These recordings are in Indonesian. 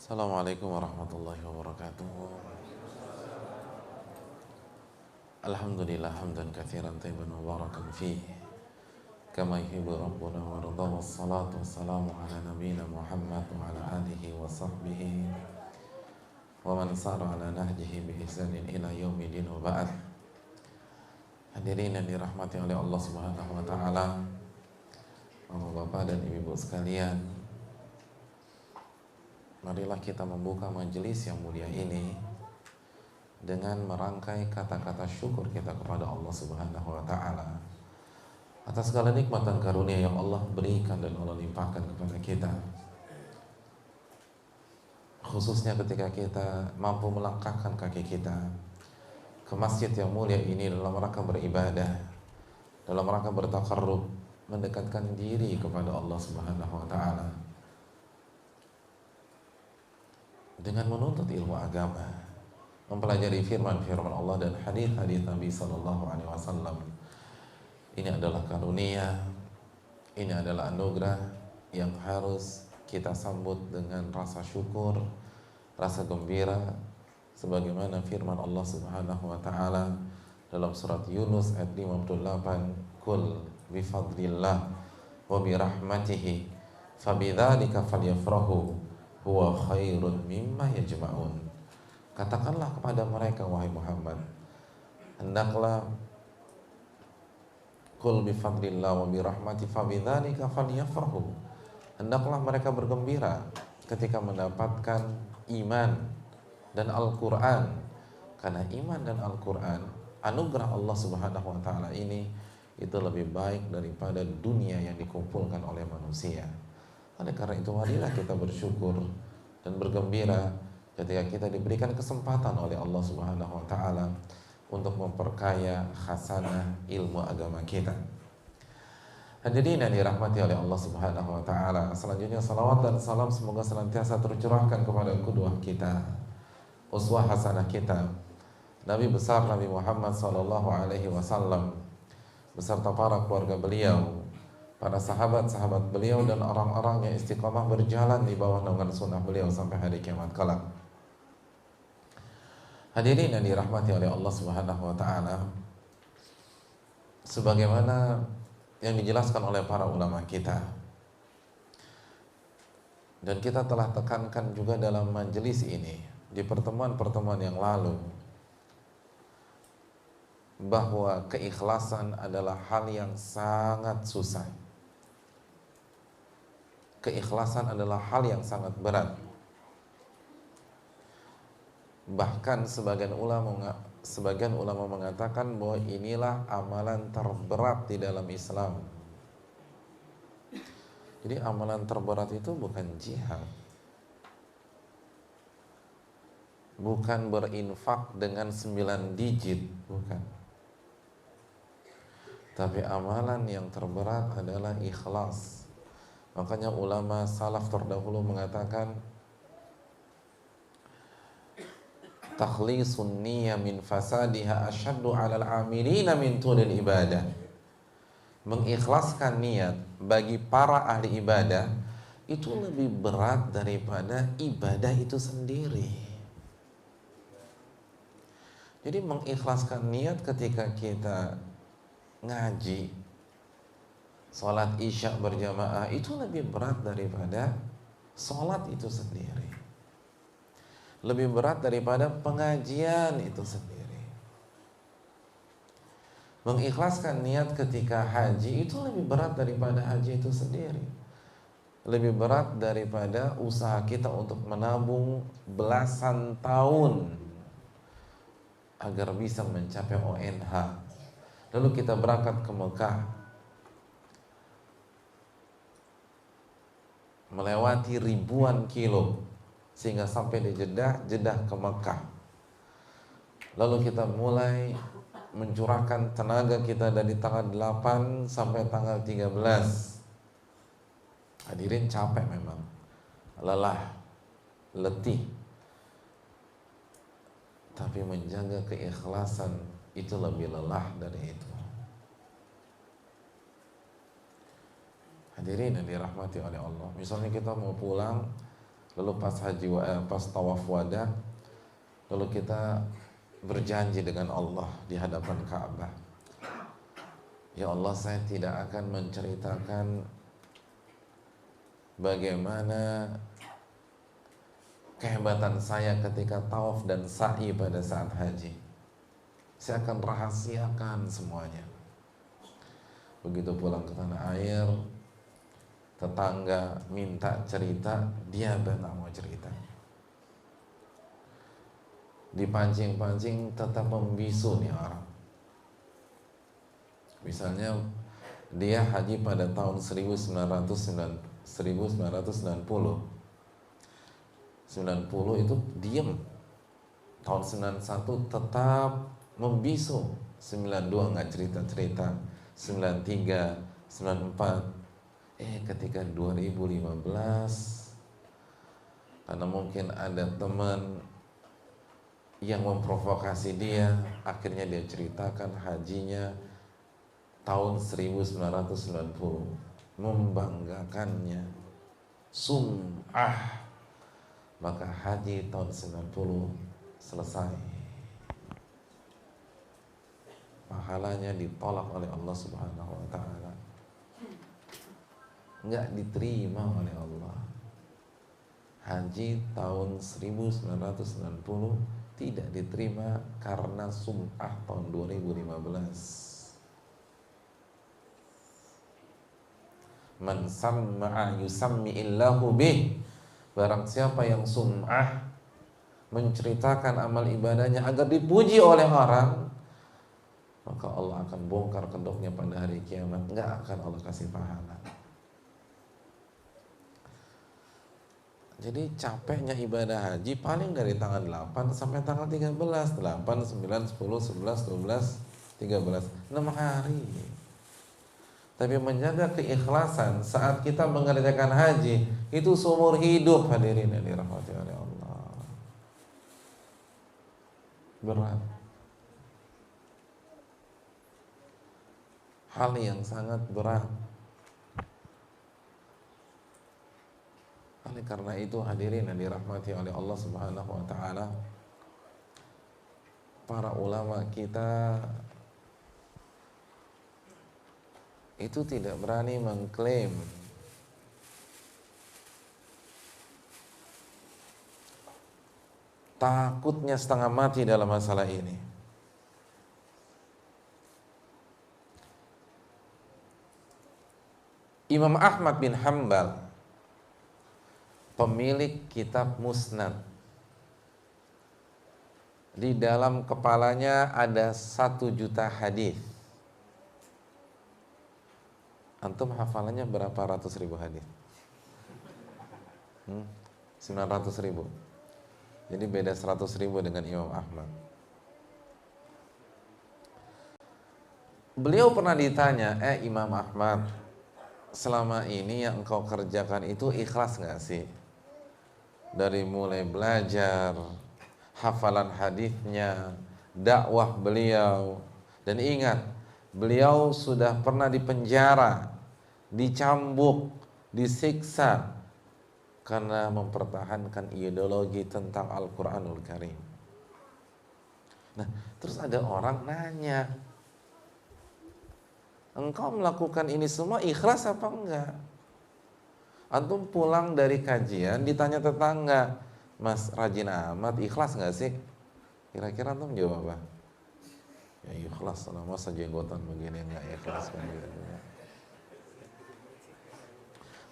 Assalamualaikum warahmatullahi wabarakatuh. Alhamdulillah hamdan katsiran tayyiban mubarakan fih kama yuhibbu rabbuna wa yarda. Wassalatu wassalamu ala nabiyyina Muhammad wa ala alihi wa sahbihi wa man sara ala nahjihi bi ihsanin ila yaumil wa ba'd. Hadirin yang dirahmati oleh Allah Subhanahu wa taala, Bapak dan Ibu sekalian, marilah kita membuka majelis yang mulia ini dengan merangkai kata-kata syukur kita kepada Allah Subhanahu wa taala atas segala nikmat dan karunia yang Allah berikan dan Allah limpahkan kepada kita. Khususnya ketika kita mampu melangkahkan kaki kita ke masjid yang mulia ini dalam rangka beribadah, dalam rangka bertaqarrub, mendekatkan diri kepada Allah Subhanahu wa taala dengan menuntut ilmu agama, mempelajari firman-firman Allah dan hadis-hadis Nabi sallallahu alaihi wasallam. Ini adalah karunia, ini adalah anugerah yang harus kita sambut dengan rasa syukur, rasa gembira, sebagaimana firman Allah Subhanahu wa taala dalam surat Yunus ayat 58, "Qul bi fadlillah wa bi rahmatihi fabidzalika falyafrahu huwa khairun mimma yajma'un." Katakanlah kepada mereka, wahai Muhammad, hendaklah qul bi fadlillah wa bi rahmati fabidzalika falyafrahu, hendaklah mereka bergembira ketika mendapatkan iman dan Al-Qur'an, karena iman dan Al-Qur'an, anugerah Allah Subhanahu wa taala ini, itu lebih baik daripada dunia yang dikumpulkan oleh manusia. Oleh karena itu, marilah kita bersyukur dan bergembira ketika kita diberikan kesempatan oleh Allah Subhanahu wa taala untuk memperkaya khasanah ilmu agama kita. Hadirin yang dirahmati oleh Allah Subhanahu wa taala, selanjutnya salawat dan salam semoga senantiasa tercurahkan kepada qudwah kita, uswah hasanah kita, Nabi besar Nabi Muhammad sallallahu alaihi wasallam beserta para keluarga beliau, para sahabat-sahabat beliau, dan orang-orang yang istiqamah berjalan di bawah naungan sunnah beliau sampai hari kiamat kelak. Hadirin yang dirahmati oleh Allah Subhanahu wa taala, sebagaimana yang dijelaskan oleh para ulama kita dan kita telah tekankan juga dalam majelis ini di pertemuan-pertemuan yang lalu, bahwa keikhlasan adalah hal yang sangat susah. Keikhlasan adalah hal yang sangat berat. Bahkan sebagian ulama mengatakan bahwa inilah amalan terberat di dalam Islam. Jadi amalan terberat itu bukan jihad, bukan berinfak dengan 9 digit, bukan. Tapi amalan yang terberat adalah ikhlas. Makanya ulama salaf terdahulu mengatakan, takhlisun niyyah min fasadiha asyaddu 'alal 'amilina min tulil ibadah. Mengikhlaskan niat bagi para ahli ibadah itu lebih berat daripada ibadah itu sendiri. Jadi mengikhlaskan niat ketika kita ngaji, sholat isya berjamaah, itu lebih berat daripada sholat itu sendiri, lebih berat daripada pengajian itu sendiri. Mengikhlaskan niat ketika haji itu lebih berat daripada haji itu sendiri, lebih berat daripada usaha kita untuk menabung belasan tahun agar bisa mencapai ONH. Lalu kita berangkat ke Mekah, melewati ribuan kilo sehingga sampai di Jeddah ke Mekah. Lalu kita mulai mencurahkan tenaga kita dari tanggal 8 sampai tanggal 13. Hadirin, capek memang, lelah, letih. Tapi menjaga keikhlasan itu lebih lelah dari itu. Hadirin yang dirahmati oleh Allah, misalnya kita mau pulang lalu pas tawaf wada, lalu kita berjanji dengan Allah di hadapan Ka'bah, ya Allah, saya tidak akan menceritakan bagaimana kehebatan saya ketika tawaf dan sa'i pada saat haji. Saya akan rahasiakan semuanya. Begitu pulang ke tanah air, tetangga minta cerita, dia nggak mau cerita. Dipancing-pancing tetap membisu nih orang. Misalnya dia haji pada tahun 90 itu diem. Tahun 91 tetap membisu. 92 nggak cerita-cerita. 93, 94. Ketika 2015, karena mungkin ada teman yang memprovokasi dia, akhirnya dia ceritakan hajinya tahun 1990, membanggakannya, sum'ah, maka haji tahun 90 selesai, pahalanya ditolak oleh Allah Subhanahu wa ta'ala, nggak diterima oleh Allah. Haji tahun 1990 tidak diterima karena sum'ah tahun 2015. Man samma'a yusammi illahu bih. Barang siapa yang sum'ah, menceritakan amal ibadahnya agar dipuji oleh orang, maka Allah akan bongkar kedoknya pada hari kiamat, nggak akan Allah kasih pahala. Jadi capeknya ibadah haji paling dari tanggal 8 sampai tanggal 13, 8, 9, 10, 11, 12, 13, 6 hari. Tapi menjaga keikhlasan saat kita mengerjakan haji itu seumur hidup, hadirin yang dirahmati oleh Allah. Berat. Hal yang sangat berat. Oleh karena itu hadirin yang dirahmati oleh Allah Subhanahu wa ta'ala, para ulama kita itu tidak berani mengklaim takutnya setengah mati dalam masalah ini. Imam Ahmad bin Hanbal, pemilik kitab Musnad, di dalam kepalanya ada 1 juta hadis. Antum hafalannya berapa ratus ribu hadis? 900 ribu. Jadi beda 100 ribu dengan Imam Ahmad. Beliau pernah ditanya, Imam Ahmad, selama ini yang engkau kerjakan itu ikhlas gak sih? Dari mulai belajar, hafalan hadisnya, dakwah beliau. Dan ingat, beliau sudah pernah dipenjara, dicambuk, disiksa karena mempertahankan ideologi tentang Al-Quranul Karim. Nah, terus ada orang nanya, engkau melakukan ini semua ikhlas apa enggak? Antum pulang dari kajian ditanya tetangga, Mas rajin amat, ikhlas enggak sih? Kira-kira antum jawab apa? Ya ikhlas, masa jenggotan begini enggak ikhlas kan gitu.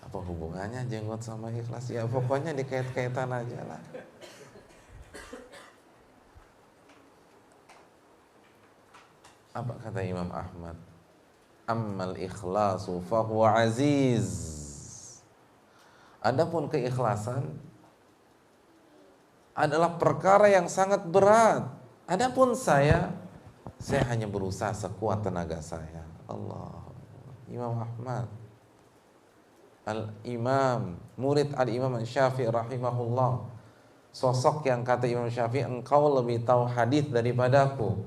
Apa hubungannya jenggot sama ikhlas? Ya pokoknya dikait-kaitan aja lah. Apa kata Imam Ahmad? Ammal ikhlasu fahuwa aziz. Adapun keikhlasan adalah perkara yang sangat berat. Adapun saya hanya berusaha sekuat tenaga saya. Allah. Imam Ahmad, Al-Imam, murid Al-Imam Syafi'i rahimahullah, sosok yang kata Imam Syafi'i, engkau lebih tahu hadis daripadaku.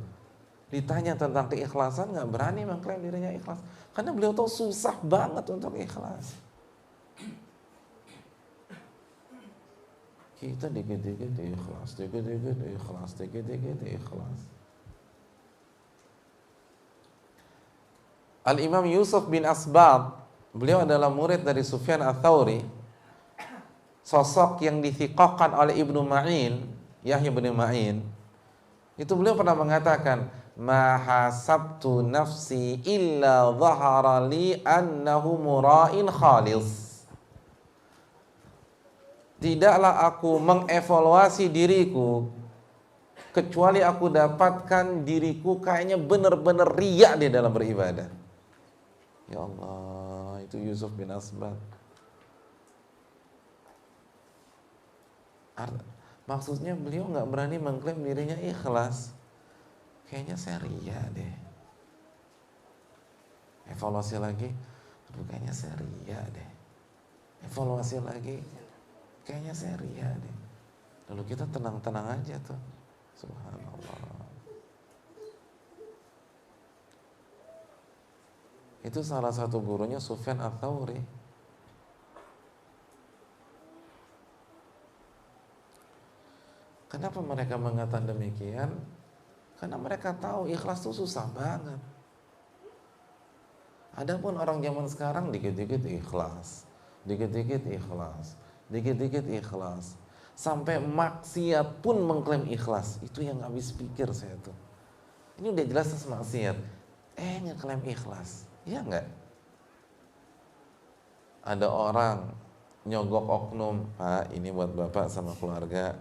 Ditanya tentang keikhlasan, nggak berani mengklaim dirinya ikhlas, karena beliau tahu susah banget untuk ikhlas. Kita dikit-dikit ikhlas, dikit-dikit ikhlas, dikit-dikit ikhlas. Al-Imam Yusuf bin Asbat, beliau adalah murid dari Sufyan Ats-Tsauri, sosok yang dithiqahkan oleh Ibnu Ma'in, Yahya bin Ma'in. Itu beliau pernah mengatakan, "Ma hasabtu nafsi illa dhahara li annahu mura'in khalis." Tidaklah aku mengevaluasi diriku kecuali aku dapatkan diriku kayaknya benar-benar riya di dalam beribadah. Ya Allah, itu Yusuf bin Asbat. Maksudnya beliau nggak berani mengklaim dirinya ikhlas. Kayaknya saya riya deh. Evaluasi lagi, aduh kayaknya saya riya deh. Evaluasi lagi, kayaknya saya riya deh. Lalu kita tenang-tenang aja tuh. Subhanallah. Itu salah satu gurunya Sufyan Ats-Tsauri. Kenapa mereka mengatakan demikian? Karena mereka tahu ikhlas itu susah banget. Adapun orang zaman sekarang dikit-dikit ikhlas, dikit-dikit ikhlas, dikit-dikit ikhlas. Sampai maksiat pun mengklaim ikhlas. Itu yang habis pikir saya tuh. Ini udah jelas maksiat. Ngeklaim ikhlas. Iya enggak? Ada orang nyogok oknum, "Pak, ini buat Bapak sama keluarga."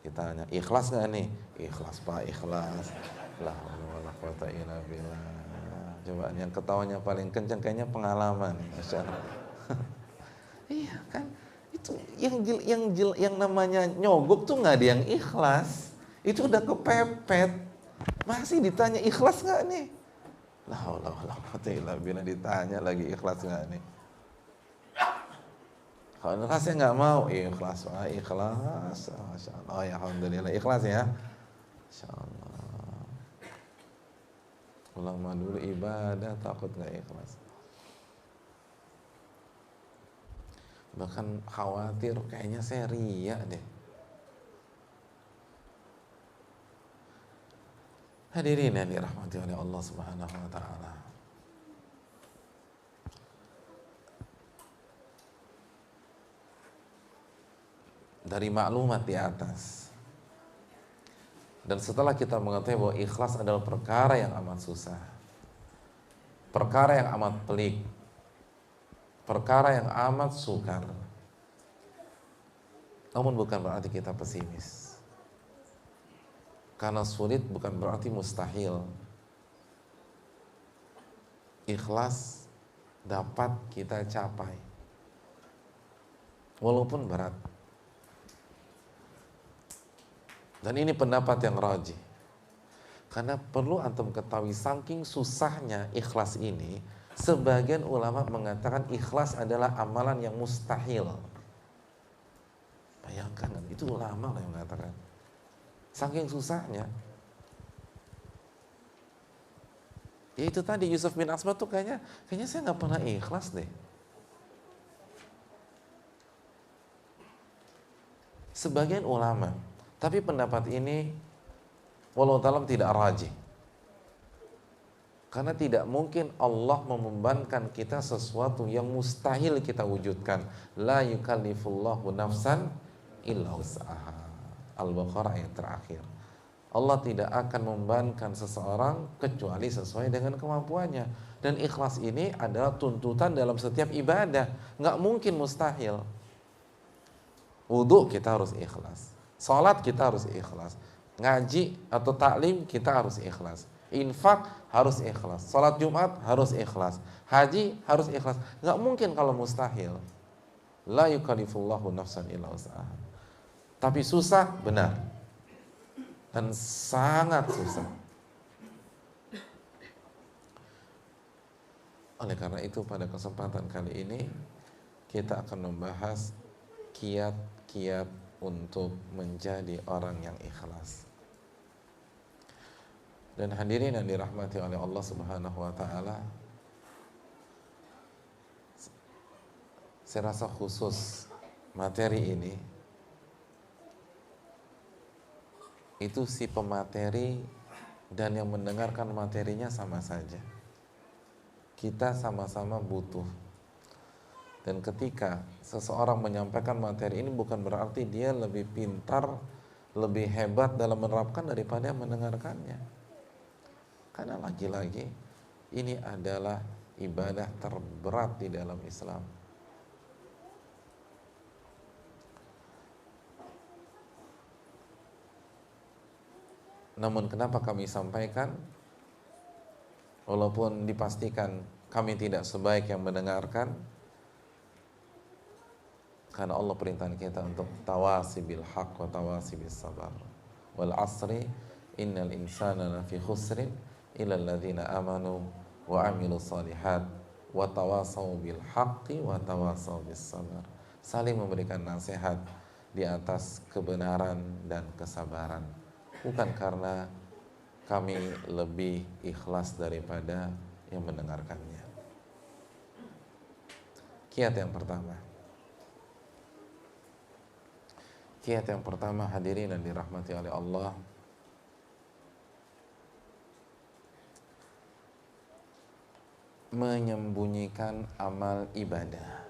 Kita tanya, "Ikhlas enggak nih?" "Ikhlas, Pak, ikhlas." La haula wala quwata illa billah. Coba yang ketawanya paling kencang kayaknya pengalaman. Masya Allah. Iya kan? Itu yang namanya nyogok tuh nggak ada yang ikhlas. Itu udah kepepet. Masih ditanya ikhlas nggak nih? La haula wala quwata illa billah, ditanya lagi ikhlas nggak nih? Kalau ikhlasnya nggak mau, ikhlas, ikhlas. Masya Allah. Oh ya, alhamdulillah ikhlas ya. Masya Allah. Ulama dulu ibadah takut nggak ikhlas. Bahkan khawatir kayaknya saya riya deh. Hadirin yang dirahmati oleh Allah Subhanahu wa taala. Dari maklumat di atas, dan setelah kita mengetahui bahwa ikhlas adalah perkara yang amat susah, perkara yang amat pelik, perkara yang amat sukar, namun bukan berarti kita pesimis. Karena sulit bukan berarti mustahil. Ikhlas dapat kita capai walaupun berat. Dan ini pendapat yang rajih. Karena perlu antum ketahui saking susahnya ikhlas ini, sebagian ulama mengatakan ikhlas adalah amalan yang mustahil. Bayangkan, itu ulama yang mengatakan. Saking susahnya. Ya itu tadi Yusuf bin Asbat tuh kayaknya saya nggak pernah ikhlas deh. Sebagian ulama, tapi pendapat ini wallahu ta'ala tidak rajih. Karena tidak mungkin Allah membebankan kita sesuatu yang mustahil kita wujudkan. La yukallifullahu nafsan illa wus'aha. Al-Baqarah ayat terakhir. Allah tidak akan membebankan seseorang kecuali sesuai dengan kemampuannya. Dan ikhlas ini adalah tuntutan dalam setiap ibadah. Nggak mungkin mustahil. Wudu kita harus ikhlas. Salat kita harus ikhlas. Ngaji atau taklim kita harus ikhlas. Infak harus ikhlas. Salat Jumat harus ikhlas. Haji harus ikhlas. Nggak mungkin kalau mustahil. La yukallifullahu nafsan illa wus'aha. Tapi susah, benar. Dan sangat susah. Oleh karena itu pada kesempatan kali ini kita akan membahas kiat-kiat untuk menjadi orang yang ikhlas. Dan hadirin yang dirahmati oleh Allah Subhanahu wa taala, saya rasa khusus materi ini itu si pemateri dan yang mendengarkan materinya sama saja. Kita sama-sama butuh. Dan ketika seseorang menyampaikan materi ini bukan berarti dia lebih pintar, lebih hebat dalam menerapkan daripada yang mendengarkannya. Karena lagi-lagi ini adalah ibadah terberat di dalam Islam. Namun kenapa kami sampaikan? Walaupun dipastikan kami tidak sebaik yang mendengarkan, karena Allah perintahkan kita untuk tawasi bil haq wa tawasi bis sabar. Wal asri innal insana lafi khusrin illa alladhina amanu wa amilu salihat wa tawasaw bil haqqi wa tawasaw bis sabar. Saling memberikan nasihat di atas kebenaran dan kesabaran. Bukan karena kami lebih ikhlas daripada yang mendengarkannya. Kiat yang pertama. Kiat yang pertama, hadirin yang dirahmati oleh Allah, menyembunyikan amal ibadah.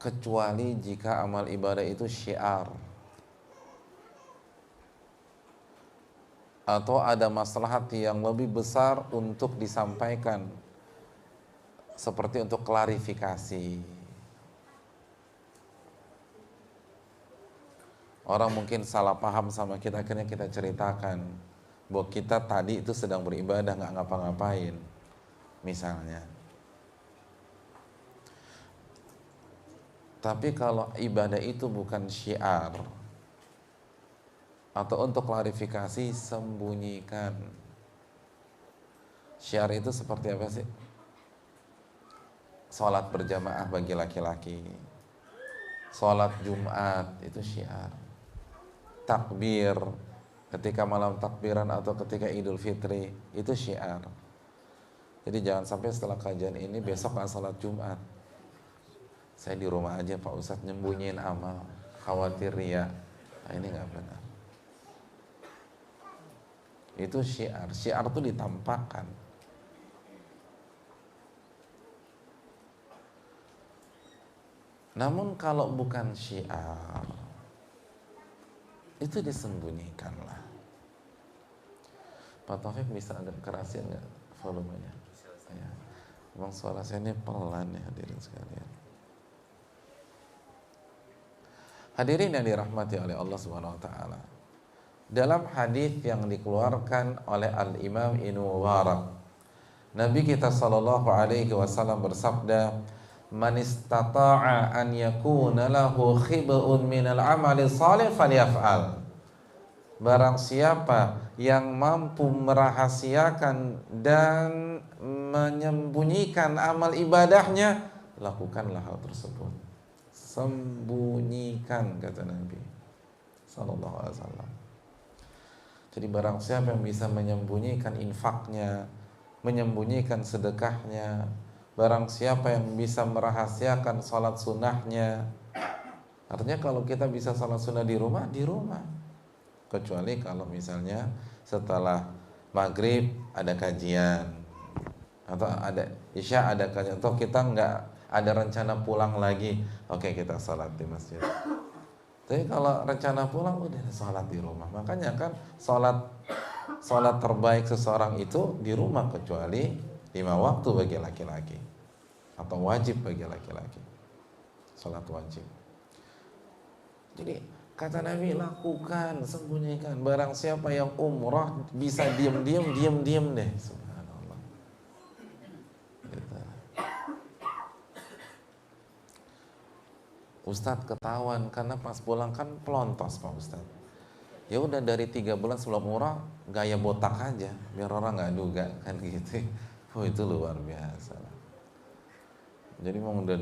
Kecuali jika amal ibadah itu syiar atau ada maslahat yang lebih besar untuk disampaikan, seperti untuk klarifikasi. Orang mungkin salah paham sama kita, akhirnya kita ceritakan bahwa kita tadi itu sedang beribadah, nggak ngapa-ngapain misalnya. Tapi kalau ibadah itu bukan syiar atau untuk klarifikasi, sembunyikan. Syiar itu seperti apa sih? Sholat berjamaah bagi laki-laki, sholat Jumat itu syiar. Takbir ketika malam takbiran atau ketika Idul Fitri itu syiar. Jadi jangan sampai setelah kajian ini besok nggak sholat Jumat, saya di rumah aja Pak Ustadz nyembunyiin amal, khawatir ya. Nah, ini nggak benar. Itu syiar. Syiar itu ditampakkan. Namun kalau bukan syiar, itu disembunyikanlah. Pak Taufik bisa agak kerasin nggak volumenya? Ya. Memang suara saya ini pelan ya, hadirin sekalian. Hadirin yang dirahmati oleh Allah Subhanahu wa taala. Dalam hadis yang dikeluarkan oleh Al-Imam Ibnu Mubarak, Nabi kita sallallahu alaihi wasallam bersabda, "Man istata'a an yakuna lahu khib'un minal amali shalih falyaf'al." Barang siapa yang mampu merahasiakan dan menyembunyikan amal ibadahnya, lakukanlah hal tersebut. Sembunyikan, kata Nabi sallallahu alaihi wasallam. Jadi barang siapa yang bisa menyembunyikan infaknya, menyembunyikan sedekahnya, barang siapa yang bisa merahasiakan salat sunnahnya. Artinya kalau kita bisa salat sunnah di rumah, di rumah. Kecuali kalau misalnya setelah maghrib ada kajian, atau ada isya ada kajian, atau kita nggak ada rencana pulang lagi, oke, kita salat di masjid. Tapi kalau rencana pulang, udah salat di rumah. Makanya kan salat terbaik seseorang itu di rumah, kecuali 5 waktu bagi laki-laki, atau wajib bagi laki-laki, salat wajib. Jadi kata Nabi, lakukan, sembunyikan. Barang siapa yang umrah bisa diam deh. Subhanallah. Gitu. Ustadz ketahuan karena pas pulang kan pelontos Pak Ustadz. Ya udah dari 3 bulan sebelum umrah gaya botak aja biar orang nggak duga kan gitu. Oh itu luar biasa. Jadi memang udah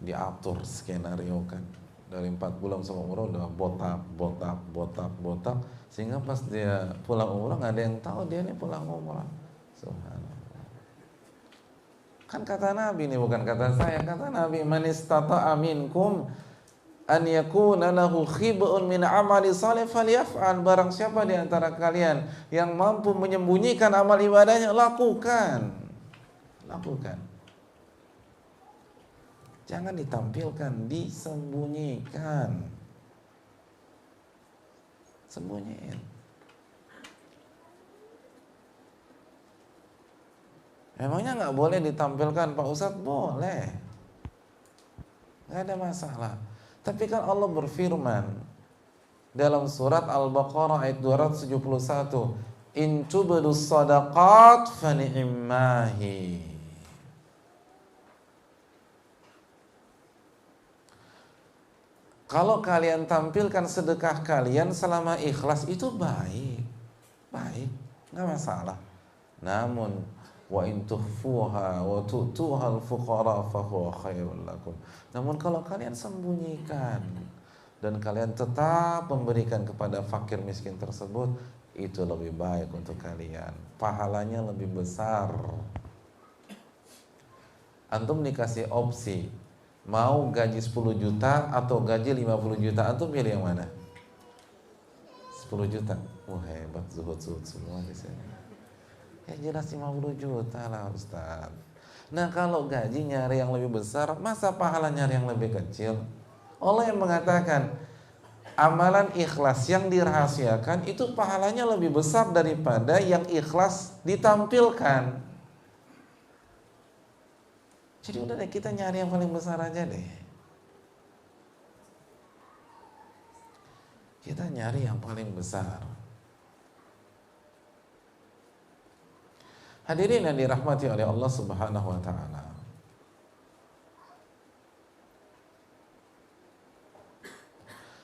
diatur skenario kan. Dari 4 bulan sebelum umrah udah botak sehingga pas dia pulang umrah nggak ada yang tahu dia ini pulang umrah. Subhanallah. Kan kata Nabi, ini bukan kata saya, kata Nabi, man istata'a minkum an yakuna lahu khib'un min amali salih falyaf'al. Barang siapa di antara kalian yang mampu menyembunyikan amal ibadahnya, lakukan. Lakukan. Jangan ditampilkan, disembunyikan. Sembunyiin. Emangnya nggak boleh ditampilkan Pak Ustadz? Boleh, nggak ada masalah. Tapi kan Allah berfirman dalam surat Al-Baqarah ayat 271, in tubdus sadaqat fani'immahi. Kalau kalian tampilkan sedekah kalian selama ikhlas itu baik, baik, nggak masalah. Namun wa in tukhfuha wa tu'tuha al-fuqara fa huwa khairul lakum. Namun kalau kalian sembunyikan dan kalian tetap memberikan kepada fakir miskin tersebut, itu lebih baik untuk kalian. Pahalanya lebih besar. Antum dikasih opsi mau gaji 10 juta atau gaji 50 juta, antum pilih yang mana? 10 juta. Wah, hebat, zuhud-zuhud semua di sini. Ya jelas 50 juta lah Ustaz. Nah kalau gaji nyari yang lebih besar, masa pahala nyari yang lebih kecil? Allah yang mengatakan amalan ikhlas yang dirahasiakan itu pahalanya lebih besar daripada yang ikhlas ditampilkan. Jadi udah deh, kita nyari yang paling besar aja deh. Kita nyari yang paling besar. Hadirin yang dirahmati oleh Allah Subhanahu wa taala.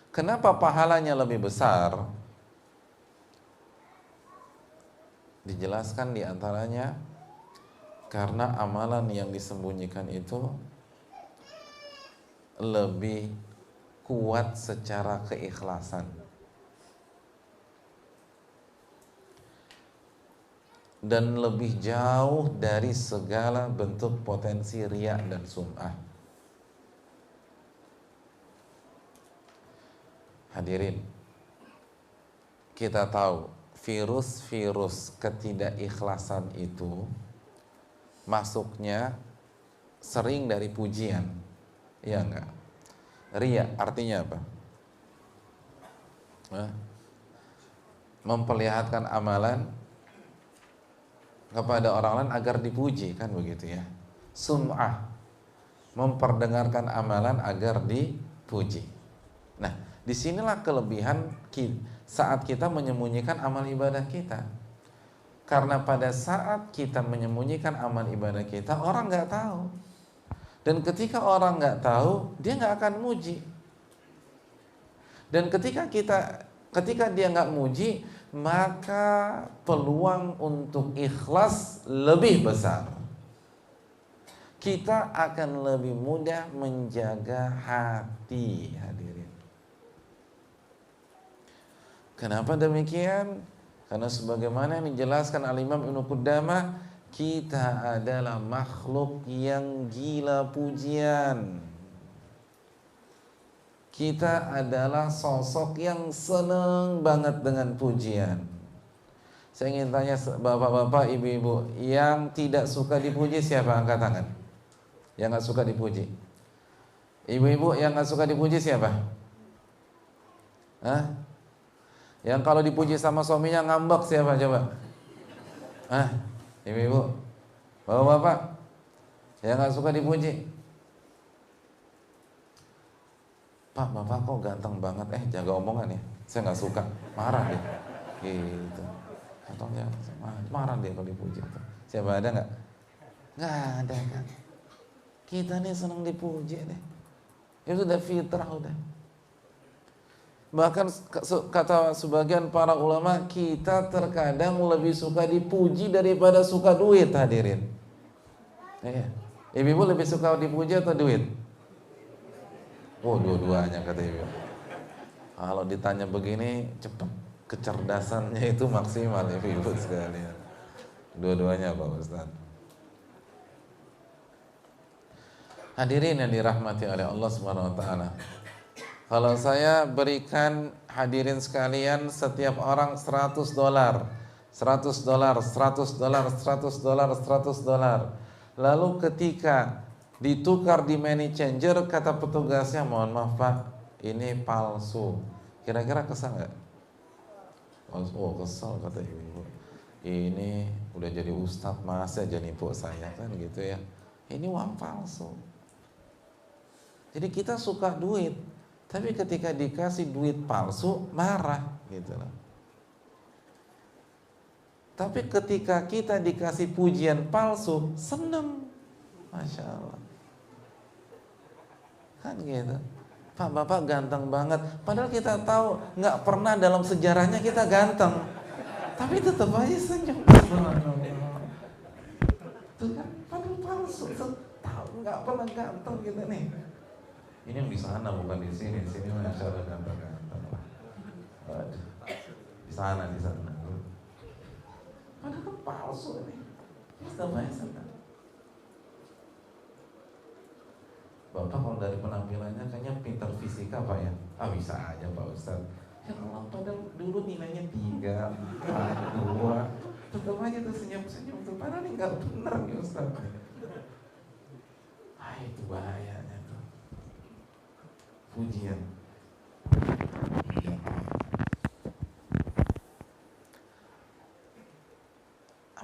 Kenapa pahalanya lebih besar? Dijelaskan diantaranya karena amalan yang disembunyikan itu lebih kuat secara keikhlasan dan lebih jauh dari segala bentuk potensi riya dan sum'ah. Hadirin, kita tahu virus-virus ketidakikhlasan itu masuknya sering dari pujian, ya enggak? Riya artinya apa? Memperlihatkan amalan kepada orang lain agar dipuji, kan begitu ya. Sum'ah, memperdengarkan amalan agar dipuji. Nah, disinilah kelebihan saat kita menyembunyikan amal ibadah kita. Karena pada saat kita menyembunyikan amal ibadah kita, orang nggak tahu. Dan ketika orang nggak tahu, dia nggak akan muji. Dan ketika dia nggak muji, maka peluang untuk ikhlas lebih besar. Kita akan lebih mudah menjaga hati, hadirin. Kenapa demikian? Karena sebagaimana yang dijelaskan Al-Imam Ibnu Qudamah, kita adalah makhluk yang gila pujian. Kita adalah sosok yang senang banget dengan pujian. Saya ingin tanya bapak-bapak, ibu-ibu, yang tidak suka dipuji siapa? Angkat tangan. Yang gak suka dipuji. Ibu-ibu yang gak suka dipuji siapa? Hah? Yang kalau dipuji sama suaminya ngambek siapa coba? Hah? Ibu-ibu, bapak-bapak yang gak suka dipuji. Pak, bapak kok ganteng banget, jaga omongan ya, saya nggak suka, marah dia, gitu. Contohnya marah dia kalau dipuji. Siapa ada nggak? Nggak ada kan? Kita nih senang dipuji deh, itu udah fitrah udah. Bahkan kata sebagian para ulama, kita terkadang lebih suka dipuji daripada suka duit, hadirin. Ibu lebih suka dipuji atau duit? Oh, dua-duanya kata ibu. Kalau ditanya begini, cepat, kecerdasannya itu maksimal ibu sekalian. Dua-duanya Pak Ustaz. Hadirin yang dirahmati oleh Allah Subhanahu wa taala. Kalau saya berikan hadirin sekalian setiap orang $100, $100, $100, $100, $100. Lalu ketika ditukar di money changer, kata petugasnya, mohon maaf Pak, ini palsu. Kira-kira kesal nggak? Oh kesal, kata ibu. Ini udah jadi ustadz masa jadi nipu saya, kan gitu ya. Ini uang palsu. Jadi kita suka duit, tapi ketika dikasih duit palsu marah gitu loh. Tapi ketika kita dikasih pujian palsu, seneng, Masya Allah. Kan gitu. Pak, Bapak ganteng banget. Padahal kita tahu nggak pernah dalam sejarahnya kita ganteng, tapi tetap aja senyum. Itu kan padahal palsu. Tahu nggak pernah ganteng gitu nih. Ini yang di sana bukan di sini. Di sini Masya Allah ganteng-ganteng. Di sana. Padahal kan palsu ini. Tetap aja senang. Bapak kalau dari penampilannya kayaknya pintar fisika Pak ya? Bisa aja Pak Ustadz. Ya Allah, padahal dulu nilainya 3, 4, 2. Tetap aja tuh senyum-senyum tuh. Padahal ini gak bener nih Ustadz. Itu bahayanya tuh. Pujian.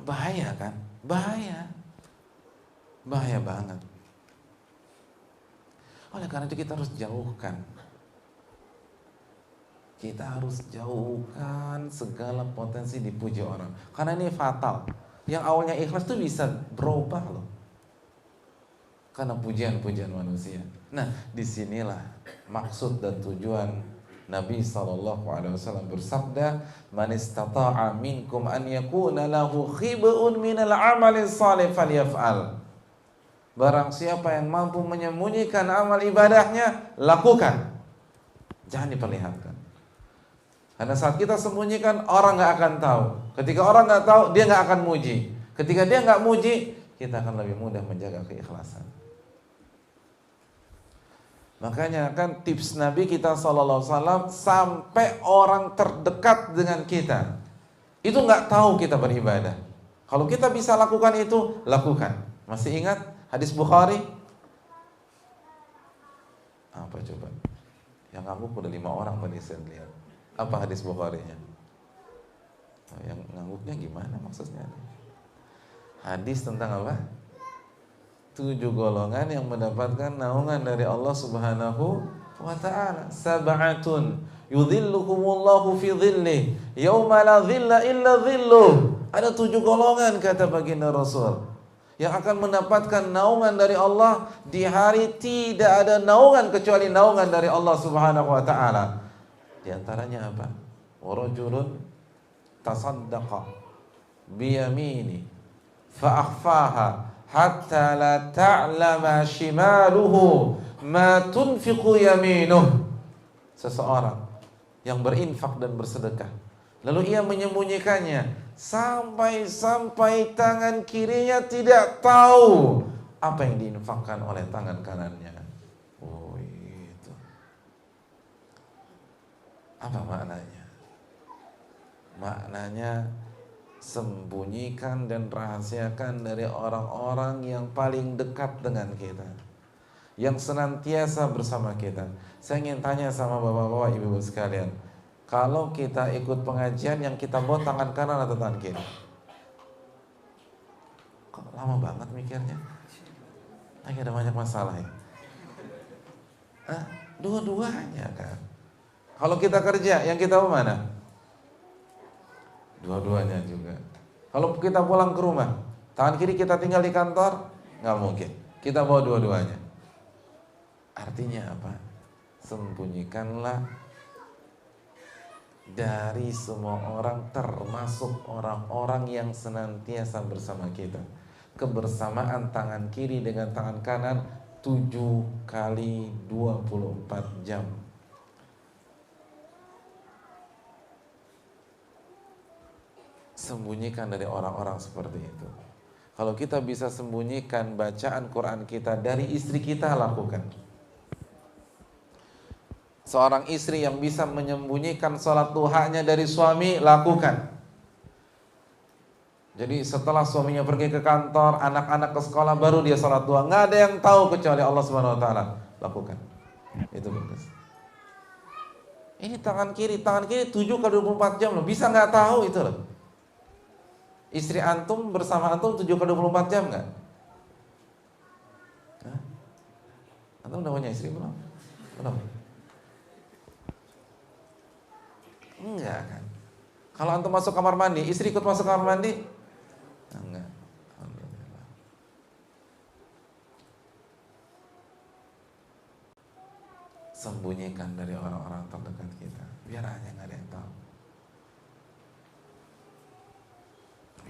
Bahaya kan? Bahaya banget. Oleh karena itu kita harus jauhkan. Kita harus jauhkan segala potensi dipuji orang. Karena ini fatal. Yang awalnya ikhlas tuh bisa berubah loh. Karena pujian-pujian manusia. Nah, disinilah maksud dan tujuan Nabi SAW bersabda, "Man istata'a minkum an yakuna lahu khib'un minal amali salih falyaf'al." Barang siapa yang mampu menyembunyikan amal ibadahnya, lakukan. Jangan diperlihatkan. Karena saat kita sembunyikan, orang gak akan tahu. Ketika orang gak tahu, dia gak akan muji. Ketika dia gak muji, kita akan lebih mudah menjaga keikhlasan. Makanya kan tips Nabi kita SAW, sampai orang terdekat dengan kita itu gak tahu kita beribadah. Kalau kita bisa lakukan itu, lakukan. Masih ingat hadis Bukhari? Apa coba? Yang ngangguk udah 5 orang tadi saya lihat. Apa hadis Bukhari-nya? Yang ngangguknya gimana maksudnya? Hadis tentang apa? 7 golongan yang mendapatkan naungan dari Allah Subhanahu wa ta'ala. Sab'atun yudhillukumullahu fi dhillih yauma la dhilla illa dhilluh. Ada 7 golongan kata baginda Rasul yang akan mendapatkan naungan dari Allah di hari tidak ada naungan kecuali naungan dari Allah Subhanahu wa ta'ala. Di antaranya apa? Warajulun tasaddaqa biyamini fa akhfaha hatta la ta'lama shimaluhu ma tunfiqu yaminuh. Seseorang yang berinfak dan bersedekah, lalu ia menyembunyikannya sampai tangan kirinya tidak tahu apa yang diinfakkan oleh tangan kanannya. Oh itu. Apa maknanya? Maknanya sembunyikan dan rahasiakan dari orang-orang yang paling dekat dengan kita, yang senantiasa bersama kita. Saya ingin tanya sama bapak-bapak, ibu-ibu sekalian, kalau kita ikut pengajian yang kita bawa tangan kanan atau tangan kiri? Kok lama banget mikirnya? Lagi ada banyak masalah ya? Dua-duanya kan. Kalau kita kerja, yang kita bawa mana? Dua-duanya juga. Kalau kita pulang ke rumah, tangan kiri kita tinggal di kantor, nggak mungkin. Kita bawa dua-duanya. Artinya apa? Sembunyikanlah dari semua orang, termasuk orang-orang yang senantiasa bersama kita. Kebersamaan tangan kiri dengan tangan kanan 7 kali 24 jam. Sembunyikan dari orang-orang seperti itu. Kalau kita bisa sembunyikan bacaan Quran kita dari istri kita, lakukan. Seorang istri yang bisa menyembunyikan sholat duhanya dari suami, lakukan. Jadi setelah suaminya pergi ke kantor, anak-anak ke sekolah, baru dia sholat duha. Nggak ada yang tahu kecuali Allah Subhanahu Wa Taala. Lakukan. Itu bagus. Ini tangan kiri 7 kali 24 jam loh. Bisa nggak tahu itu loh. Istri antum bersama antum 7 kali 24 jam nggak? Hah? Antum udah punya istri belum? Belum. Enggak kan? Kalau antum masuk kamar mandi, istri ikut masuk kamar mandi? Enggak. Alhamdulillah. Sembunyikan dari orang-orang terdekat kita, biar hanya nggak ada yang tahu.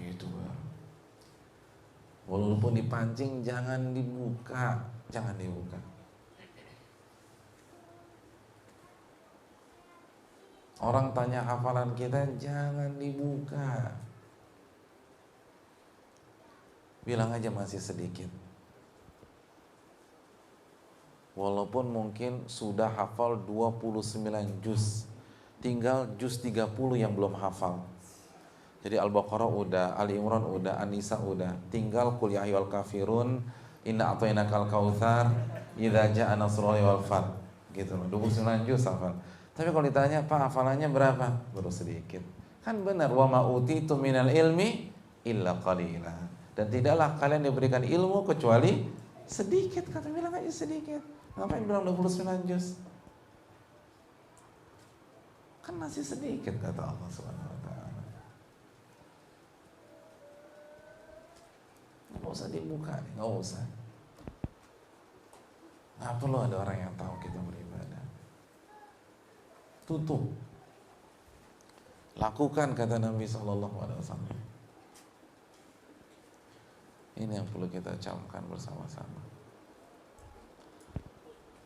Itu baru. Walaupun dipancing, jangan dibuka, jangan dibuka. Orang tanya hafalan kita, jangan dibuka. Bilang aja masih sedikit. Walaupun mungkin sudah hafal 29 juz, tinggal juz 30 yang belum hafal. Jadi Al-Baqarah udah, Ali Imran udah, An-Nisa udah, tinggal Qul ya ayyuhal kafirun, inna a'tainakal kautsar, idza jaa nasrullahi wal fath. Gitu loh, 29 juz hafal. Tapi kalau ditanya, Pak hafalannya berapa? Baru sedikit. Kan benar, wa ma utitu minal ilmi illa qalila. Dan tidaklah kalian diberikan ilmu kecuali sedikit. Kata bilang aja sedikit. Ngapain bilang 29 juz? Kan masih sedikit kata Allah Subhanahu wa taala. Nggak usah dibuka nih, nggak usah. Nggak perlu ada orang yang tahu kita beribadah. Tutup. Lakukan kata Nabi SAW. Ini yang perlu kita camkan bersama-sama.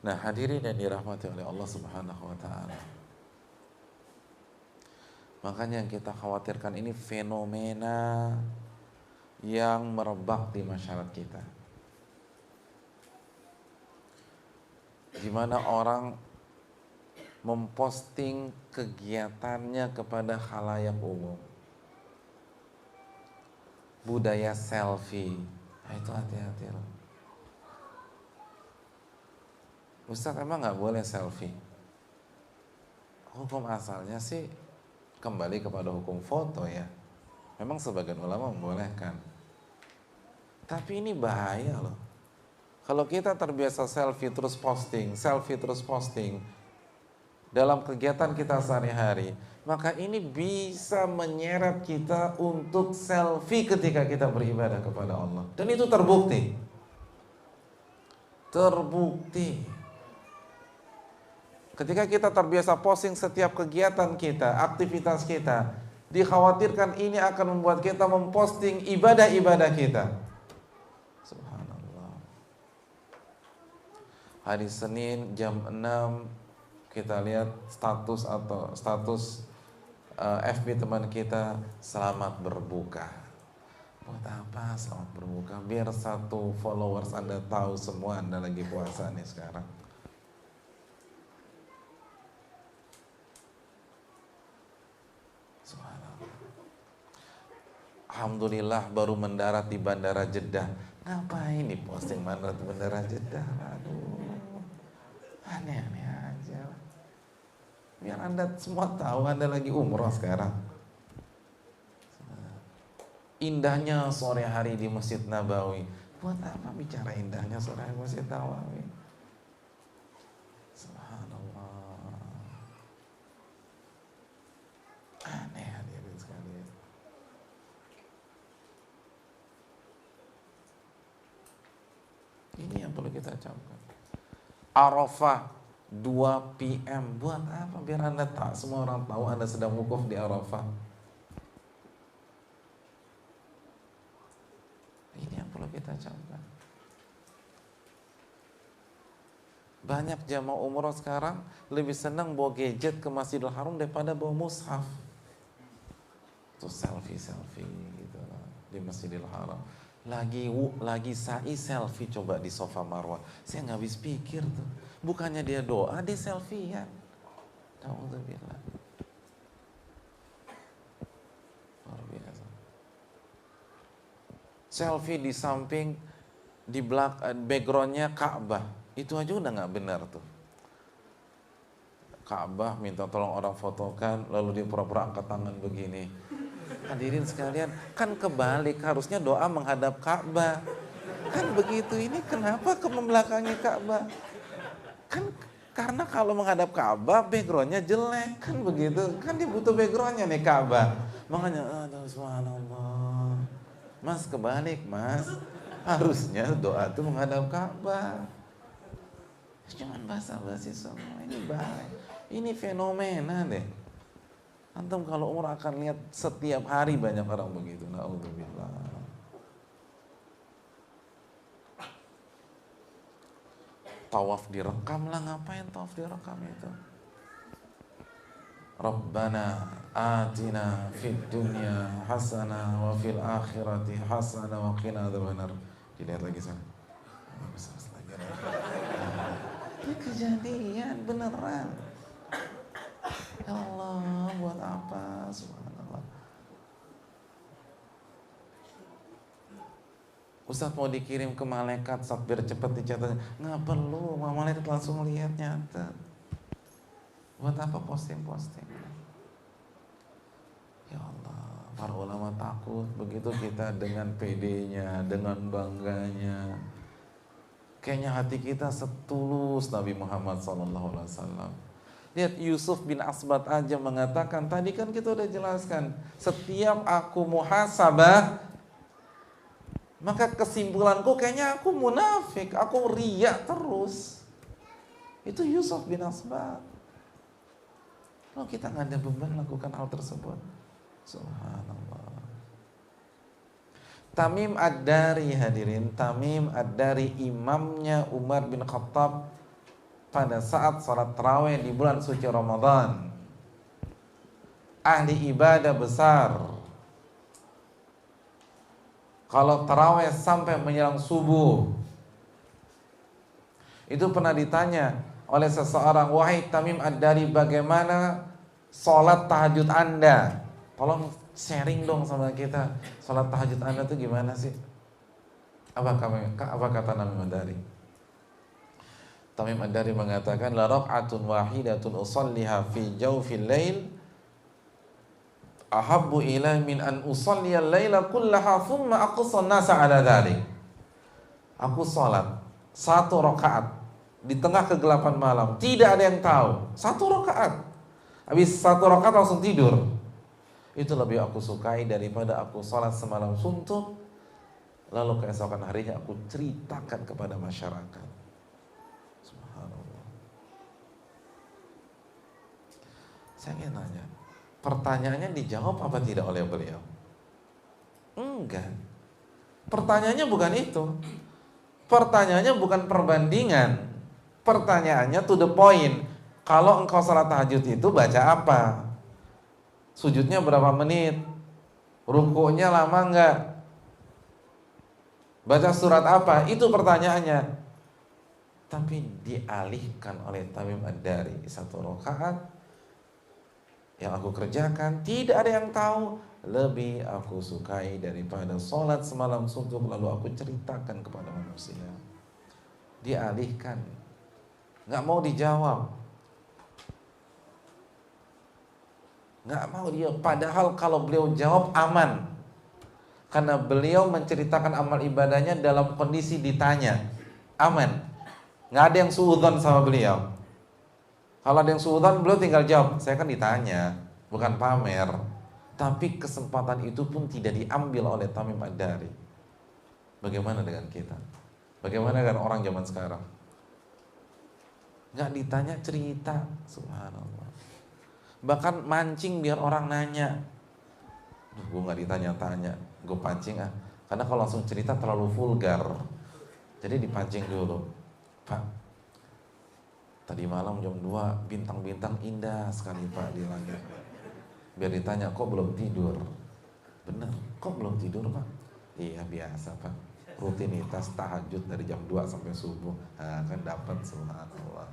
Nah, hadirin yang dirahmati oleh Allah Subhanahu wa taala. Makanya yang kita khawatirkan ini fenomena yang merebak di masyarakat kita. Di mana orang memposting kegiatannya kepada khalayak umum. Budaya selfie. Nah, itu hati-hati loh. Ustaz, emang nggak boleh selfie? Hukum asalnya sih kembali kepada hukum foto ya. Memang sebagian ulama membolehkan. Tapi ini bahaya loh. Kalau kita terbiasa selfie terus posting dalam kegiatan kita sehari-hari, maka ini bisa menyeret kita untuk selfie ketika kita beribadah kepada Allah. Dan itu terbukti. Ketika kita terbiasa posting setiap kegiatan kita, aktivitas kita, dikhawatirkan ini akan membuat kita memposting ibadah-ibadah kita. Subhanallah. Hari Senin jam 6 kita lihat status FB teman kita, selamat berbuka. Buat apa selamat berbuka? Biar satu followers Anda tahu semua Anda lagi puasa nih sekarang. Alhamdulillah baru mendarat di Bandara Jeddah. Ngapain nih posting mendarat di Bandara Jeddah? Aduh, aneh-aneh aja. Biar Anda semua tahu Anda lagi umroh sekarang. Indahnya sore hari di Masjid Nabawi. Buat apa bicara indahnya sore hari di Masjid Nabawi? Subhanallah. Aneh hadirin sekalian. Ini yang perlu kita camkan. Arafah 2 PM. Buat apa? Biar Anda tak semua orang tahu Anda sedang wukuf di Arafah. Ini yang perlu kita camkan. Banyak jamaah umroh sekarang lebih senang bawa gadget ke Masjidil Haram daripada bawa mushaf. Tuh selfie gitu lah di Masjidil Haram. lagi sa'i selfie coba di sofa Marwah. Saya nggak habis pikir tuh. Bukannya dia doa, dia selfie ya. Alhamdulillah. Luar biasa. Selfie di samping, di belakang backgroundnya Ka'bah. Itu aja udah nggak benar tuh. Ka'bah minta tolong orang fotokan, lalu dia pura-pura angkat tangan begini. Hadirin sekalian, kan kebalik, harusnya doa menghadap Ka'bah. Kan begitu, ini kenapa ke membelakangi Ka'bah? Kan karena kalau menghadap Ka'bah backgroundnya jelek, kan begitu. Kan dia butuh backgroundnya nih Ka'bah. Makanya, aduh subhanallah. Mas kebalik mas, harusnya doa itu menghadap Ka'bah. Cuman basa-basi semua, ini bahaya. Ini fenomena deh. Antum kalau umur akan lihat setiap hari banyak orang begitu. Na'udzubillah. Tawaf direkam lah, ngapain tawaf direkam itu? Rabbana atina fid dunya hasanah wa fil akhirati hasanah wa qina adzabannar. Dilihat lagi sana. Ini kejadian beneran. Ya Allah, buat apa? Subhanallah. Ustaz mau dikirim ke malaikat, saat biar cepat dicatatnya. Nggak perlu, malaikat langsung lihat nyata. Buat apa posting-posting? Ya Allah, para ulama takut begitu kita dengan PD-nya, dengan bangganya. Kayaknya hati kita setulus Nabi Muhammad SAW. Lihat Yusuf bin Asbat aja mengatakan, tadi kan kita udah jelaskan, setiap aku muhasabah, maka kesimpulanku kayaknya aku munafik, aku riya terus. Itu Yusuf bin Asbat. Kalau kita nggak ada beban lakukan hal tersebut, subhanallah. Tamim Ad-Dari, hadirin, Tamim Ad-Dari imamnya Umar bin Khattab pada saat salat tarawih di bulan suci Ramadan. Ahli ibadah besar. Kalau tarawih sampai menjelang subuh. Itu pernah ditanya oleh seseorang, wahai Tamim Ad-Dari, bagaimana salat tahajud Anda? Tolong sharing dong sama kita, salat tahajud Anda tuh gimana sih? Apa kata Tamim Ad-Dari? Tamim Ad-Dari mengatakan, la raq'atun wahidatun usalliha fi jawfil lail ahabbu ila min an usalliya al-laila kullaha thumma aqsa an-nasa ala dhalik. Aku salat satu rakaat di tengah kegelapan malam, tidak ada yang tahu. Satu rakaat. Habis satu rakaat langsung tidur. Itu lebih aku sukai daripada aku salat semalam suntuk lalu keesokan harinya aku ceritakan kepada masyarakat. Saya ingin nanya, pertanyaannya dijawab apa tidak oleh beliau? Enggak. Pertanyaannya bukan itu. Pertanyaannya bukan perbandingan. Pertanyaannya to the point. Kalau engkau salat tahajud itu baca apa? Sujudnya berapa menit? Rukuknya lama enggak? Baca surat apa? Itu pertanyaannya. Tapi dialihkan oleh Tamim Ad-Dari, satu rakaat yang aku kerjakan tidak ada yang tahu, lebih aku sukai daripada sholat semalam suntuk lalu aku ceritakan kepada manusia. Dialihkan, nggak mau dijawab, nggak mau dia. Padahal kalau beliau jawab aman, karena beliau menceritakan amal ibadahnya dalam kondisi ditanya, aman, nggak ada yang suudzon sama beliau. Kalau ada yang suudzon, beliau tinggal jawab, saya kan ditanya, bukan pamer. Tapi kesempatan itu pun tidak diambil oleh Tamim Ad-Dari. Bagaimana dengan kita? Bagaimana dengan orang zaman sekarang? Nggak ditanya, cerita. Subhanallah. Bahkan mancing biar orang nanya. Gue nggak ditanya-tanya, gue pancing ah. Karena kalau langsung cerita terlalu vulgar. Jadi dipancing dulu. Pak, tadi malam jam 2 bintang-bintang indah sekali Pak di langit. Biar ditanya, kok belum tidur? Bener, kok belum tidur Pak? Iya biasa Pak, rutinitas tahajud dari jam 2 sampai subuh, nah, kan dapat, subhanallah.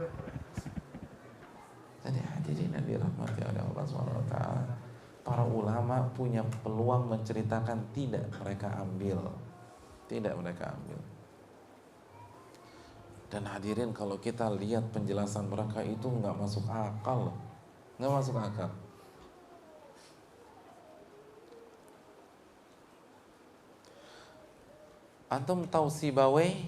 Jadi hadirin yang dirahmati oleh Allah SWT, para ulama punya peluang menceritakan, tidak mereka ambil. Tidak mereka ambil. Dan hadirin, kalau kita lihat penjelasan mereka itu nggak masuk akal, nggak masuk akal. Antum tahu Sibawai?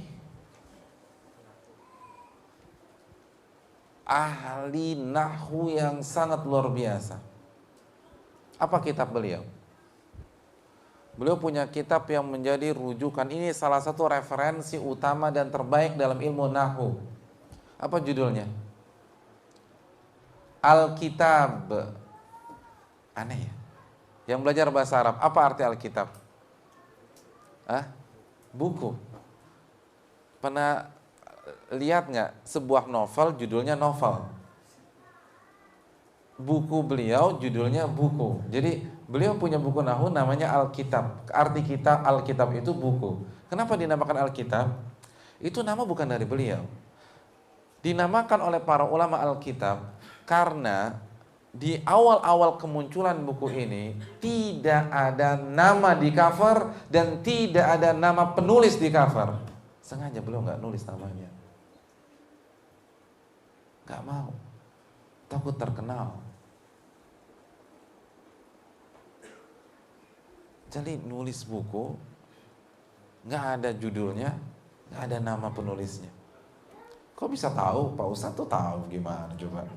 Ahli nahwu yang sangat luar biasa. Apa kitab beliau? Beliau punya kitab yang menjadi rujukan. Ini salah satu referensi utama dan terbaik dalam ilmu nahwu. Apa judulnya? Alkitab. Aneh ya? Yang belajar bahasa Arab, apa arti Alkitab? Buku. Pernah lihat nggak sebuah novel judulnya novel? Buku beliau judulnya buku. Jadi beliau punya buku nahwu namanya Alkitab. Arti kita Alkitab itu buku. Kenapa dinamakan Alkitab? Itu nama bukan dari beliau. Dinamakan oleh para ulama Alkitab karena di awal-awal kemunculan buku ini tidak ada nama di cover dan tidak ada nama penulis di cover. Sengaja beliau nggak nulis namanya, nggak mau, takut terkenal. Jadi nulis buku nggak ada judulnya, nggak ada nama penulisnya. Kok bisa tahu? Pak Ustadz tuh tahu gimana coba?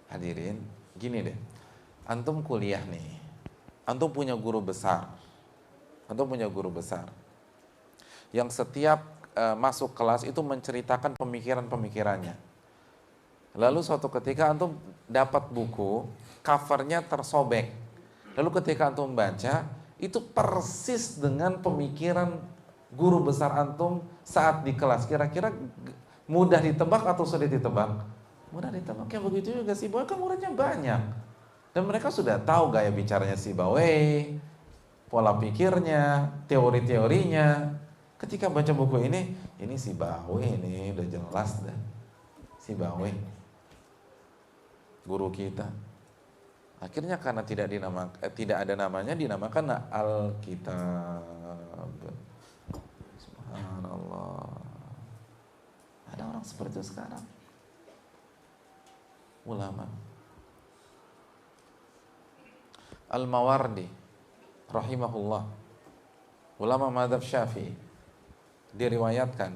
Hadirin, gini deh, antum kuliah nih, antum punya guru besar, yang setiap masuk kelas itu menceritakan pemikirannya. Lalu suatu ketika antum dapat buku, covernya tersobek. Lalu ketika antum baca, itu persis dengan pemikiran guru besar antum saat di kelas. Kira-kira mudah ditebak atau sulit ditebak? Mudah ditebak. Ya begitu juga Sibawai, kan muridnya banyak. Dan mereka sudah tahu gaya bicaranya Sibawai, pola pikirnya, teori-teorinya. Ketika baca buku ini Sibawai, ini udah jelas dah. Sibawai, guru kita. Akhirnya karena tidak ada namanya, dinamakan Alkitab. Subhanallah. Ada orang seperti itu sekarang. Ulama. Al-Mawardi rahimahullah, ulama mazhab Syafi'i, diriwayatkan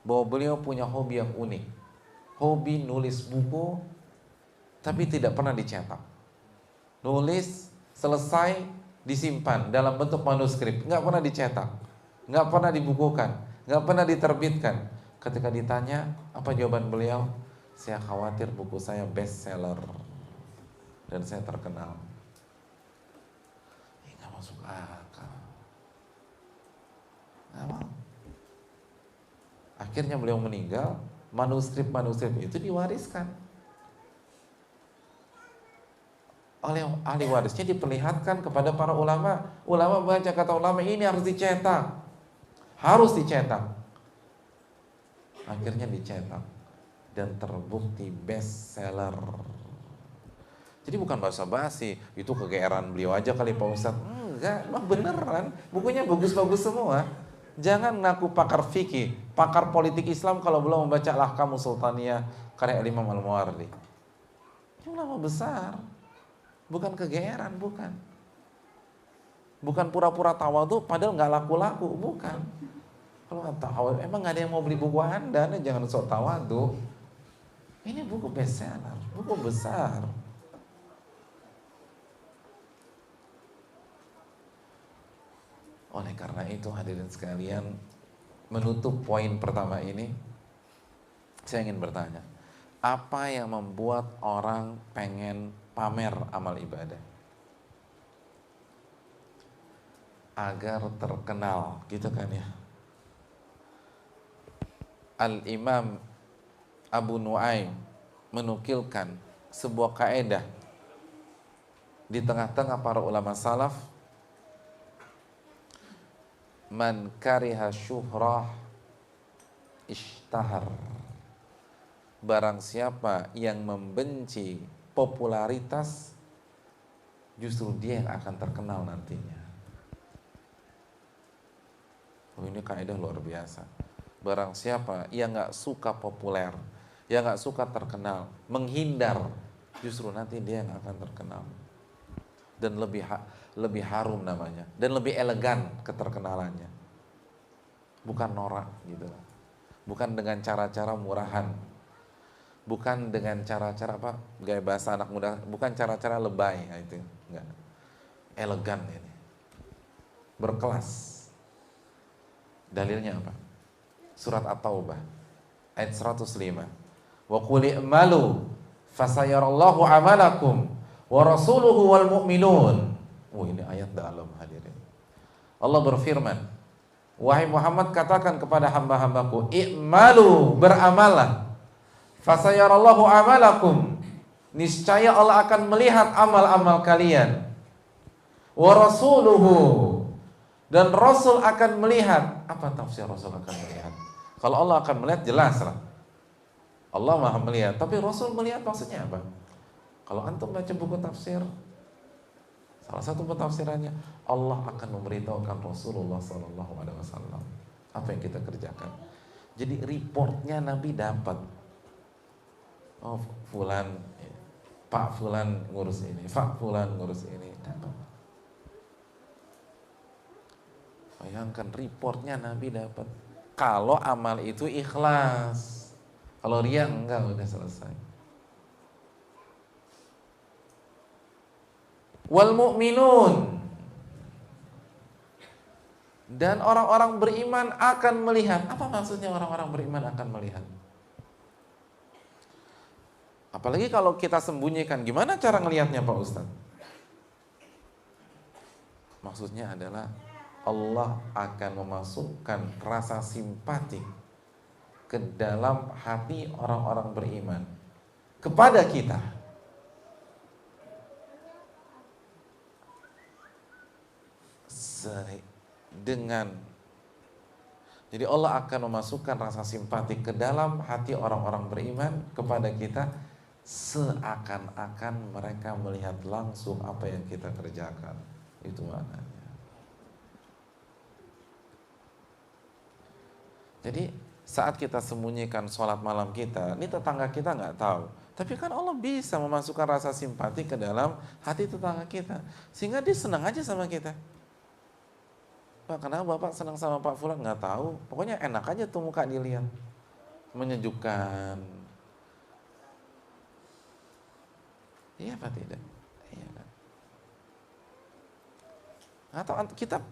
bahwa beliau punya hobi yang unik. Hobi nulis buku tapi tidak pernah dicetak. Nulis, selesai, disimpan dalam bentuk manuskrip, nggak pernah dicetak, nggak pernah dibukukan, nggak pernah diterbitkan. Ketika ditanya, apa jawaban beliau? Saya khawatir buku saya bestseller dan saya terkenal. Nggak masuk akal. Nggak mau. Akhirnya beliau meninggal, manuskrip itu diwariskan. Oleh ahli warisnya diperlihatkan kepada para ulama. Ulama baca, kata ulama, ini harus dicetak. Harus dicetak. Akhirnya dicetak dan terbukti bestseller. Jadi bukan basa-basi, itu kegeeran beliau aja kali Pak Ustadz. Enggak, beneran. Bukunya bagus-bagus semua. Jangan ngaku pakar fikih, pakar politik Islam kalau belum membaca Al-Ahkamus Sultaniyah karya Imam Al-Mawardi. Ini ulama besar. Bukan kegeeran, bukan. Bukan pura-pura tawadhu padahal nggak laku-laku, bukan. Kalau tawadhu, emang nggak ada yang mau beli buku Anda, nih jangan sok tawadhu. Ini buku bestseller, buku besar. Oleh karena itu hadirin sekalian, menutup poin pertama ini, saya ingin bertanya, apa yang membuat orang pengen pamer amal ibadah? Agar terkenal, gitu kan ya. Al-Imam Abu Nuaim menukilkan sebuah kaidah di tengah-tengah para ulama salaf. Man kariha syuhrah ishtahar. Barang siapa yang membenci popularitas, justru dia yang akan terkenal nantinya. Oh, ini kaidah luar biasa. Barang siapa yang gak suka populer, yang gak suka terkenal, menghindar, justru nanti dia yang akan terkenal. Dan lebih harum namanya, dan lebih elegan keterkenalannya. Bukan norak gitu. Bukan dengan cara-cara murahan. Bukan dengan cara-cara apa? Gaya bahasa anak muda, bukan cara-cara lebay, nah itu. Enggak. Elegan ini. Berkelas. Dalilnya apa? Surat At-Taubah ayat 105. Wa qul i'malu fasayarallahu amalakum wa rasuluhu wal mu'minun. Oh, ini ayat dalam hadirin. Allah berfirman, wahai Muhammad, katakan kepada hamba-hambaku, i'malu, beramallah, fasayarallahu amalakum, niscaya Allah akan melihat amal-amal kalian, wa rasuluhu, dan Rasul akan melihat. Apa tafsir Rasul akan melihat? Kalau Allah akan melihat, jelas lah, Allah maha melihat. Tapi Rasul melihat maksudnya apa? Kalau antum baca buku tafsir, salah satu pentafsirannya, Allah akan memberitahukan Rasulullah SAW apa yang kita kerjakan. Jadi reportnya Nabi dapat. Oh, fulan, Pak Fulan ngurus ini, Pak Fulan ngurus ini, dapat. Bayangkan, reportnya Nabi dapat. Kalau amal itu ikhlas, kalau riya enggak, udah selesai. Wal mu'minun, dan orang-orang beriman akan melihat. Apa maksudnya orang-orang beriman akan melihat? Apalagi kalau kita sembunyikan, gimana cara ngelihatnya Pak Ustadz? Maksudnya adalah Allah akan memasukkan rasa simpatik ke dalam hati orang-orang beriman kepada kita. Jadi Allah akan memasukkan rasa simpatik ke dalam hati orang-orang beriman kepada kita, seakan-akan mereka melihat langsung apa yang kita kerjakan. Itu maknanya. Jadi saat kita sembunyikan sholat malam kita, ini tetangga kita nggak tahu. Tapi kan Allah bisa memasukkan rasa simpati ke dalam hati tetangga kita, sehingga dia senang aja sama kita. Pak, kenapa Bapak senang sama Pak Fulan? Nggak tahu, pokoknya enak aja tuh muka dilihat, menyejukkan. Iya apa tidak? Iya kan? Atau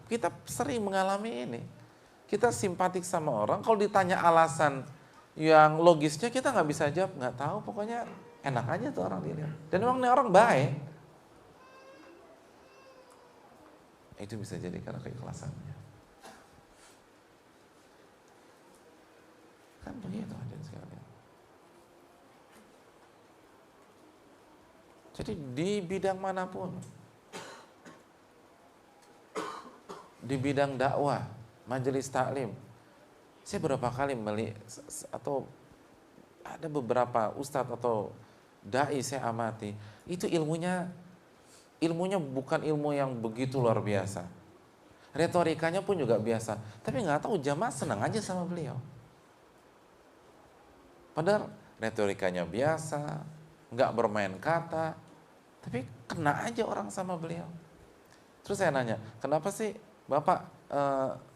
kita sering mengalami ini. Kita simpatik sama orang, kalau ditanya alasan yang logisnya kita nggak bisa jawab, nggak tahu, pokoknya enak aja tuh orang dilihat. Dan memang ini orang baik. Itu bisa jadi karena keikhlasannya. Kan begitu hadirin sekalian. Jadi di bidang manapun, di bidang dakwah, majelis taklim, saya berapa kali atau ada beberapa ustadz atau dai saya amati, itu ilmunya bukan ilmu yang begitu luar biasa, retorikanya pun juga biasa, tapi nggak tahu jamaah senang aja sama beliau. Padahal retorikanya biasa, nggak bermain kata, tapi kena aja orang sama beliau. Terus saya nanya, kenapa sih Bapak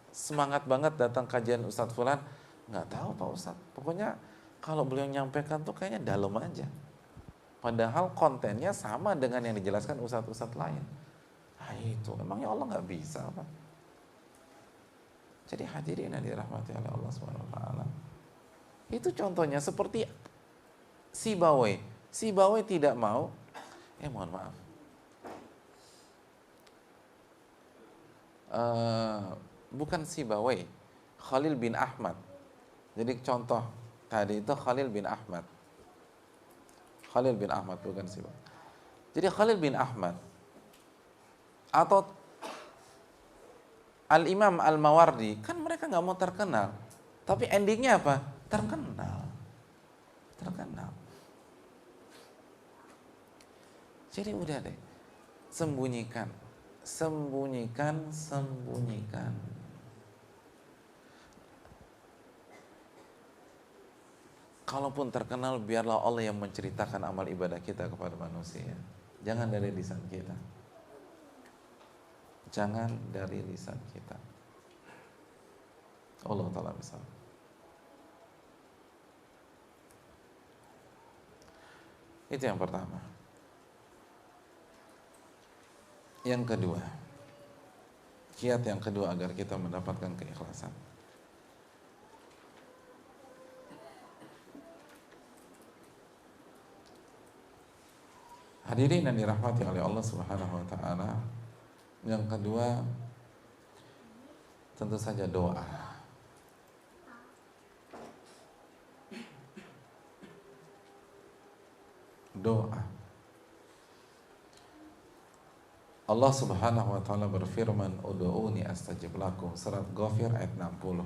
semangat banget datang kajian Ustadz Fulan? Nggak tahu Pak Ustadz, pokoknya kalau beliau nyampaikan tuh kayaknya dalam aja. Padahal kontennya sama dengan yang dijelaskan ustadz-ustadz lain. Nah itu, emangnya Allah nggak bisa apa? Jadi hadirin yang dirahmati oleh Allah SWT, itu contohnya seperti Sibawai. Sibawai tidak mau, mohon maaf, bukan Sibawai, Khalil bin Ahmad. Jadi contoh tadi itu Khalil bin Ahmad. Khalil bin Ahmad bukan Sibawai. Jadi Khalil bin Ahmad atau Al-Imam Al-Mawardi, kan mereka nggak mau terkenal, tapi endingnya apa? Terkenal. Jadi udah deh, sembunyikan. Kalaupun terkenal, biarlah Allah yang menceritakan amal ibadah kita kepada manusia. Jangan dari lisan kita. Allah Ta'ala bisa. Itu yang pertama. Yang kedua, kiat yang kedua agar kita mendapatkan keikhlasan. Hadirin yang dirahmati oleh Allah Subhanahu wa taala, yang kedua tentu saja doa. Allah Subhanahu wa taala berfirman, "Ud'uuni astajib lakum." Surat Ghafir ayat 60.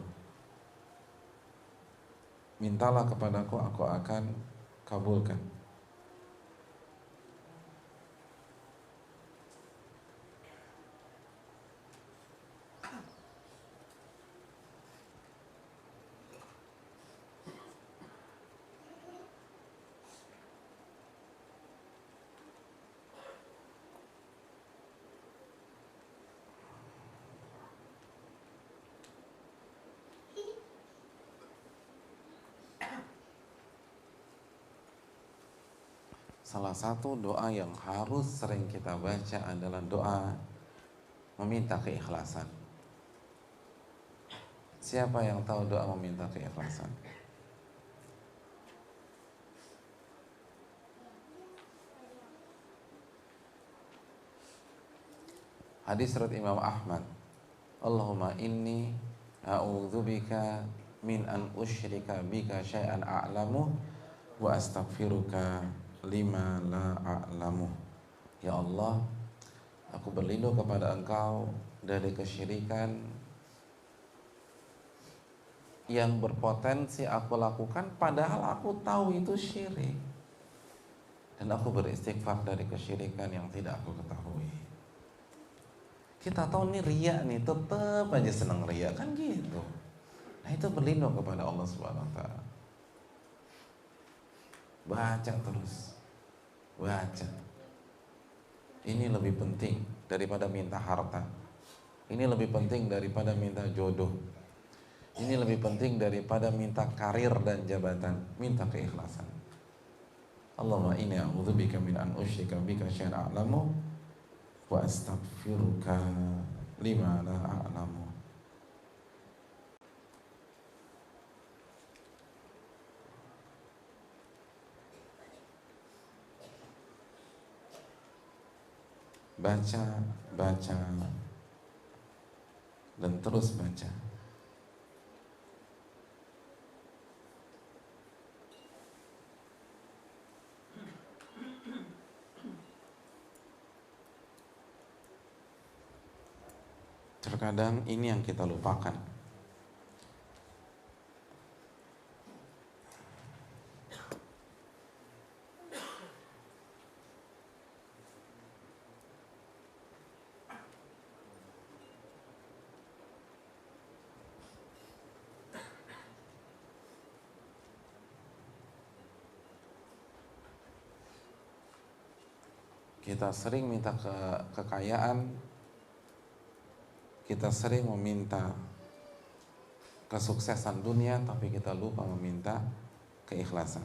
Mintalah kepadaku, aku akan kabulkan. Salah satu doa yang harus sering kita baca adalah doa meminta keikhlasan. Siapa yang tahu doa meminta keikhlasan? Hadis surat Imam Ahmad, Allahumma inni a'udzubika min an usyrika bika syai'an a'lamu wa astaghfiruka lima la a'lamu. Ya Allah, aku berlindung kepada Engkau dari kesyirikan yang berpotensi aku lakukan padahal aku tahu itu syirik, dan aku beristighfar dari kesyirikan yang tidak aku ketahui. Kita tahu nih riya nih, tetap aja senang riya kan gitu. Nah itu berlindung kepada Allah Subhanahu wa taala. Baca terus, baca. Ini lebih penting daripada minta harta. Ini lebih penting daripada minta jodoh. Ini lebih penting daripada minta karir dan jabatan. Minta keikhlasan. Allahumma inni a'udzubika min an usyrika bika syai'an a'lamu wa astaghfiruka lima la a'lamu. Baca dan terus baca. Terkadang ini yang kita lupakan. Kita sering minta kekayaan, kita sering meminta kesuksesan dunia, tapi kita lupa meminta keikhlasan.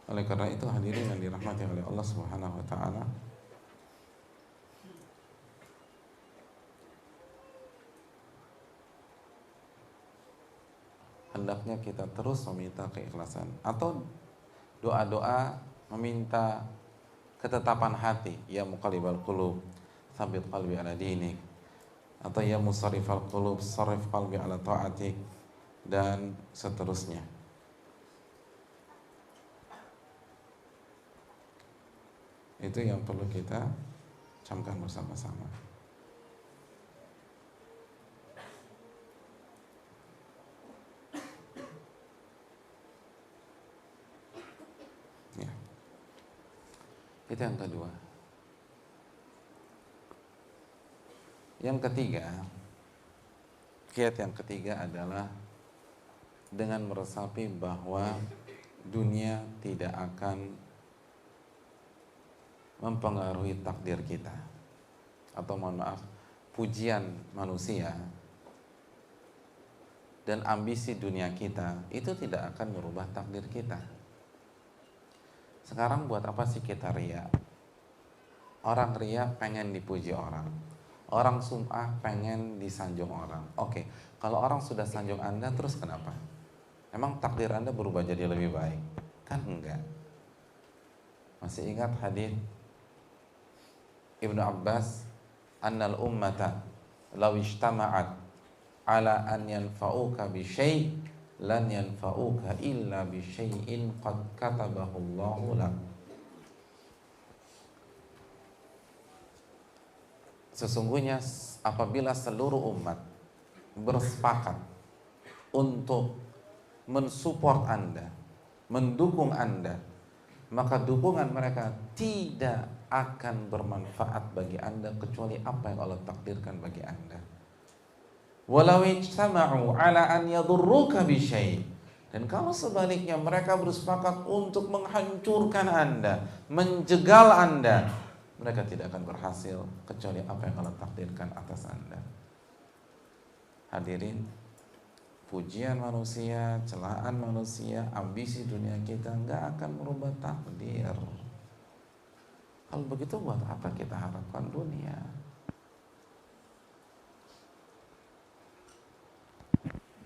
Oleh karena itu hadirin yang dirahmati oleh Allah Subhanahu wa taala, hendaknya kita terus meminta keikhlasan atau doa-doa meminta ketetapan hati. Ya muqallibal qulub, tsabit qalbi ala dinik, atau ya musarrifal qulub, sarrif qalbi ala ta'atik. dan seterusnya. Itu yang perlu kita camkan bersama-sama. Ya. Itu yang kedua. Yang ketiga, kiat yang ketiga adalah dengan meresapi bahwa dunia tidak akan mempengaruhi takdir kita, atau mohon maaf, pujian manusia dan ambisi dunia kita itu tidak akan merubah takdir kita. Sekarang buat apa sih kita ria? Orang ria pengen dipuji orang, orang sum'ah pengen disanjung orang. Oke, kalau orang sudah sanjung Anda, terus kenapa? Emang takdir Anda berubah jadi lebih baik? Kan enggak. Masih ingat hadis Ibnu Abbas, annal ummata law ijtama'at ala an yanfa'uka bi syai' lan yanfa'uka illa bi syai'in qad katabahu Allahu lak. Sesungguhnya apabila seluruh umat bersepakat untuk mensupport Anda, mendukung Anda, maka dukungan mereka tidak akan bermanfaat bagi Anda kecuali apa yang Allah takdirkan bagi Anda. Walau ijtama'u ala an yadurruka bi syai', dan kalau sebaliknya mereka bersepakat untuk menghancurkan Anda, menjegal Anda, mereka tidak akan berhasil kecuali apa yang Allah takdirkan atas Anda. Hadirin, pujian manusia, celaan manusia, ambisi dunia kita nggak akan merubah takdir. Kalau begitu buat apa kita harapkan dunia?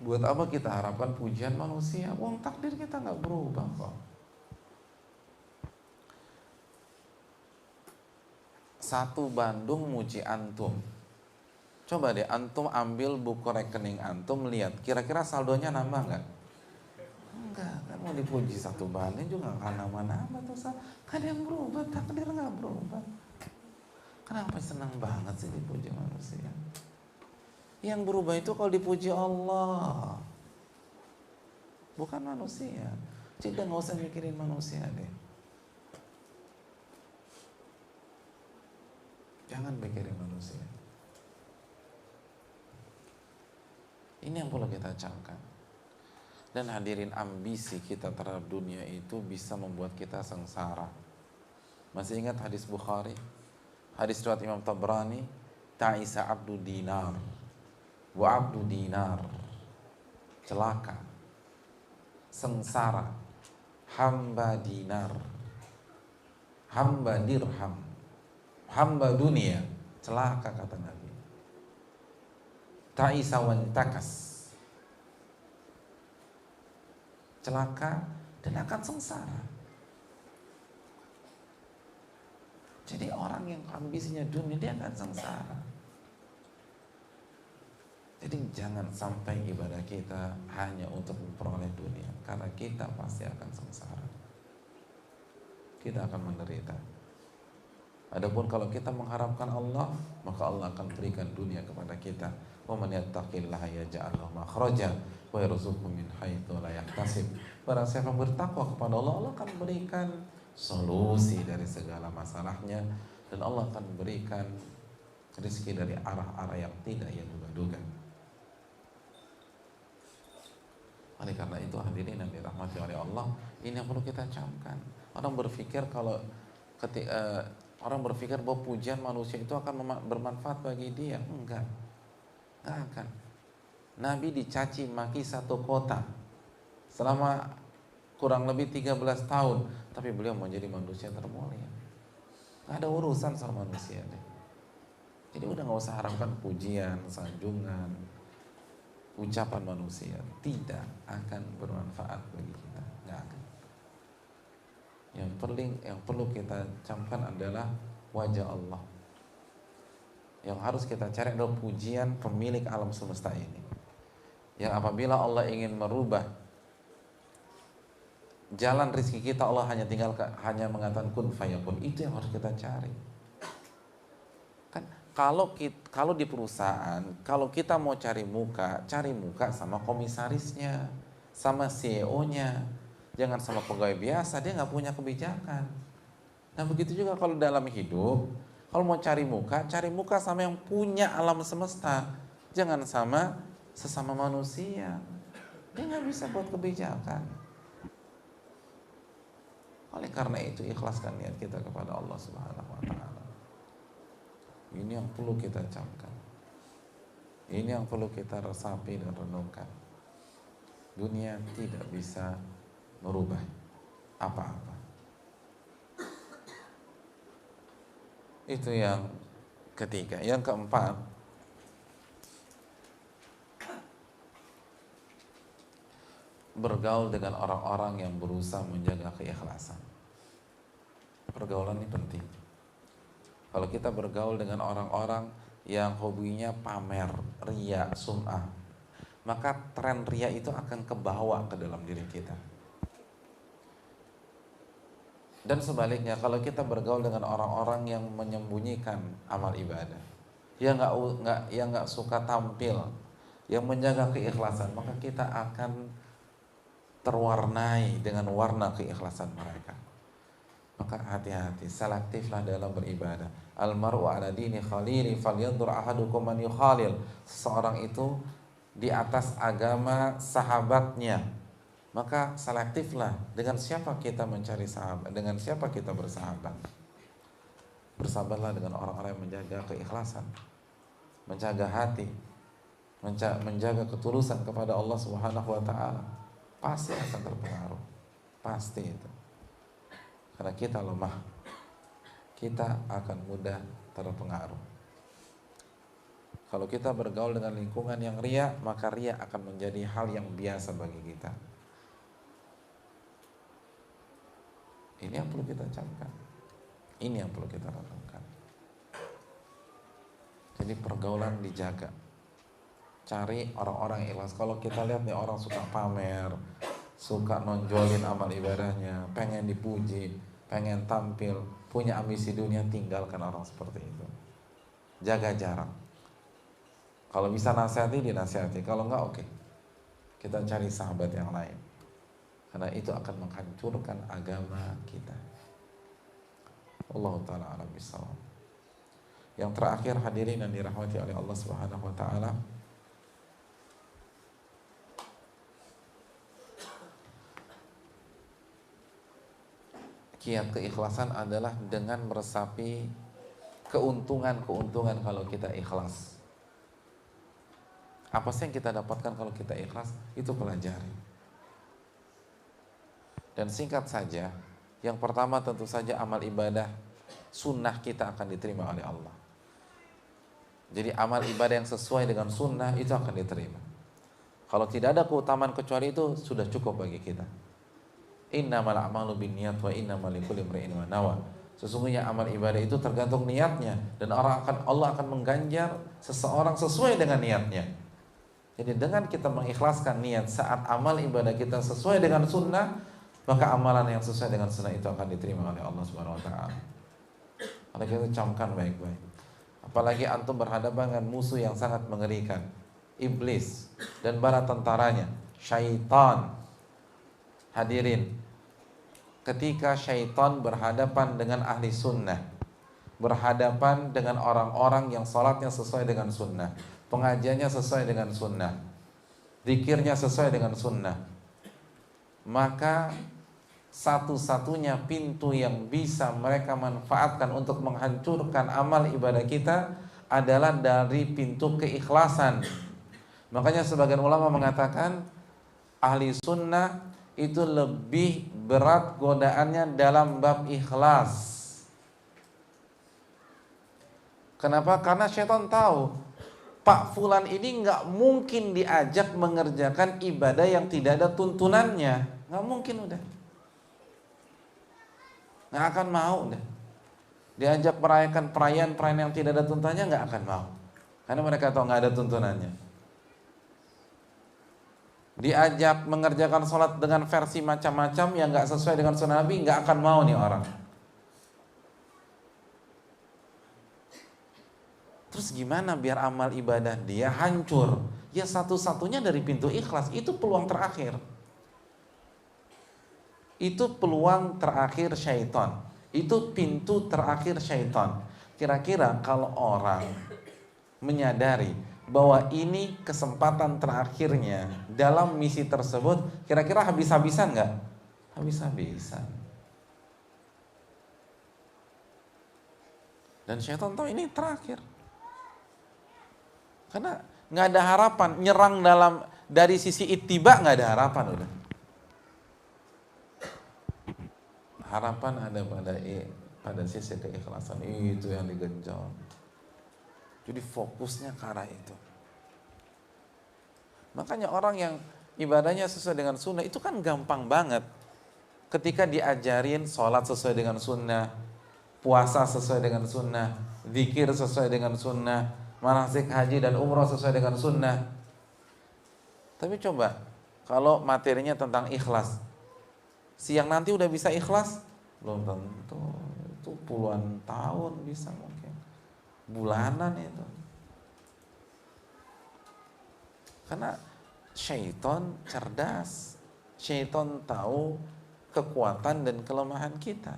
Buat apa kita harapkan pujian manusia? Wong takdir kita nggak berubah kok. Satu Bandung muji antum. Coba deh antum ambil buku rekening antum, lihat kira-kira saldonya nambah nggak? Enggak, kan mau dipuji satu Bandung juga nggak nambah-nambah tuh. Kan yang berubah, takdir nggak berubah. Kenapa senang banget sih dipuji manusia? Yang berubah itu kalau dipuji Allah, bukan manusia. Jadi nggak usah mikirin manusia deh. Jangan mikirin manusia. Ini yang perlu kita camkan. Dan hadirin, ambisi kita terhadap dunia itu bisa membuat kita sengsara. Masih ingat hadis Bukhari? Hadis riwayat Imam Tabrani, ta'isa abdu dinar wa abdu dinar. Celaka, sengsara hamba dinar, hamba dirham, hamba dunia. Celaka kata Nabi. Ta'isa wantakas, celaka dan akan sengsara. Jadi orang yang ambisinya dunia, dia akan sengsara. Jadi jangan sampai ibadah kita hanya untuk memperoleh dunia, karena kita pasti akan sengsara. Kita akan menderita. Adapun kalau kita mengharapkan Allah, maka Allah akan berikan dunia kepada kita. Wa man yattaqillaha yaj'al lahu makhraja wa yarzuqhu min haitsu la yahtasib. Barang siapa bertakwa kepada Allah, Allah akan berikan solusi dari segala masalahnya, dan Allah akan berikan rezeki dari arah-arah yang tidak ia duga-duga. Oleh karena itu hadirin yang dirahmati oleh Allah, ini yang perlu kita camkan. Orang berpikir orang berpikir bahwa pujian manusia itu akan bermanfaat bagi dia. Enggak akan. Nabi dicaci maki satu kota selama kurang lebih 13 tahun, tapi beliau menjadi manusia termulia. Gak ada urusan sama manusia deh. Jadi udah gak usah harapkan pujian, sanjungan, ucapan manusia. Tidak akan bermanfaat bagi kita. Gak akan. Yang perlu kita camkan adalah wajah Allah. Yang harus kita cari adalah pujian pemilik alam semesta ini. yang apabila Allah ingin merubah jalan rezeki kita, Allah hanya mengatakan kun fayakun. Itu yang harus kita cari. Kan kalau di perusahaan, kalau kita mau cari muka sama komisarisnya, sama CEO-nya, jangan sama pegawai biasa, dia nggak punya kebijakan. Nah begitu juga kalau dalam hidup, kalau mau cari muka sama yang punya alam semesta, jangan sama sesama manusia. Dia nggak bisa buat kebijakan. Oleh karena itu ikhlaskan niat kita kepada Allah Subhanahu wa taala. Ini yang perlu kita camkan. Ini yang perlu kita resapi dan renungkan. Dunia tidak bisa merubah apa-apa. Itu yang ketiga. Yang keempat, bergaul dengan orang-orang yang berusaha menjaga keikhlasan. Pergaulan ini penting. Kalau kita bergaul dengan orang-orang yang hobinya pamer, ria, sum'ah, maka tren ria itu akan kebawa ke dalam diri kita. Dan sebaliknya, kalau kita bergaul dengan orang-orang yang menyembunyikan amal ibadah, yang nggak suka tampil, yang menjaga keikhlasan, maka kita akan terwarnai dengan warna keikhlasan mereka. Maka hati-hati, selektiflah dalam beribadah. Al-mar'u ala dini khalili falyanzur ahadukum man yukhalil. Seseorang itu di atas agama sahabatnya. Maka selektiflah dengan siapa kita mencari sahabat, dengan siapa kita bersahabat. Bersahabatlah dengan orang-orang yang menjaga keikhlasan, menjaga hati, menjaga ketulusan kepada Allah Subhanahu wa taala. Pasti akan terpengaruh. Pasti itu. Karena kita lemah, kita akan mudah terpengaruh. Kalau kita bergaul dengan lingkungan yang ria, maka ria akan menjadi hal yang biasa bagi kita. Ini yang perlu kita camkan. Ini yang perlu kita renungkan. Jadi pergaulan dijaga. Cari orang-orang ikhlas. Kalau kita lihat nih orang suka pamer, suka nonjolin amal ibadahnya, pengen dipuji, pengen tampil, punya ambisi dunia, tinggalkan orang seperti itu. Jaga jarak. Kalau bisa nasihati, dinasihati. Kalau enggak, oke. Kita cari sahabat yang lain. Karena itu akan menghancurkan agama kita. Allah Ta'ala a'lam bishawab. Yang terakhir, hadirin yang dirahmati oleh Allah Subhanahu wa taala, kiat keikhlasan adalah dengan meresapi keuntungan-keuntungan kalau kita ikhlas. Apa sih yang kita dapatkan kalau kita ikhlas? Itu pelajari. Dan singkat saja, yang pertama tentu saja amal ibadah sunnah kita akan diterima oleh Allah. Jadi amal ibadah yang sesuai dengan sunnah itu akan diterima. Kalau tidak ada keutamaan kecuali itu, sudah cukup bagi kita. Innamal a'malu binniyat wa innamal likulli imri'in ma nawa. Sesungguhnya amal ibadah itu tergantung niatnya, dan Allah akan mengganjar seseorang sesuai dengan niatnya. Jadi dengan kita mengikhlaskan niat saat amal ibadah kita sesuai dengan sunnah, maka amalan yang sesuai dengan sunnah itu akan diterima oleh Allah Subhanahu wa taala. Oleh karena itu camkan baik-baik. Apalagi antum berhadapan dengan musuh yang sangat mengerikan, iblis dan bala tentaranya, syaitan. Hadirin, ketika syaitan berhadapan dengan ahli sunnah, berhadapan dengan orang-orang yang sholatnya sesuai dengan sunnah, pengajiannya sesuai dengan sunnah, zikirnya sesuai dengan sunnah, maka satu-satunya pintu yang bisa mereka manfaatkan untuk menghancurkan amal ibadah kita adalah dari pintu keikhlasan. Makanya sebagian ulama mengatakan ahli sunnah itu lebih berat godaannya dalam bab ikhlas. Kenapa? Karena syaitan tahu Pak Fulan ini nggak mungkin diajak mengerjakan ibadah yang tidak ada tuntunannya, nggak mungkin, udah nggak akan mau, udah diajak merayakan perayaan yang tidak ada tuntunannya, nggak akan mau, karena mereka tahu nggak ada tuntunannya. diajak mengerjakan sholat dengan versi macam-macam yang nggak sesuai dengan sunnah Nabi, nggak akan mau nih orang. Terus gimana biar amal ibadah dia hancur? Ya satu-satunya dari pintu ikhlas, itu peluang terakhir. Itu peluang terakhir syaitan. Itu pintu terakhir syaitan. Kira-kira kalau orang menyadari bahwa ini kesempatan terakhirnya dalam misi tersebut, kira-kira habis-habisan nggak? Habis-habisan. Dan syaitan tahu ini terakhir. Karena nggak ada harapan, nyerang dari sisi ittiba nggak ada harapan udah. Harapan ada pada sisi keikhlasan, itu yang digenjot. Jadi fokusnya ke arah itu. Makanya orang yang ibadahnya sesuai dengan sunnah itu kan gampang banget. Ketika diajarin sholat sesuai dengan sunnah, puasa sesuai dengan sunnah, zikir sesuai dengan sunnah, manasik haji dan umroh sesuai dengan sunnah. Tapi coba kalau materinya tentang ikhlas, siang nanti udah bisa ikhlas? Belum tentu. Itu puluhan tahun bisa mungkin. Bulanan itu. Karena syaitan cerdas. Syaitan tahu kekuatan dan kelemahan kita.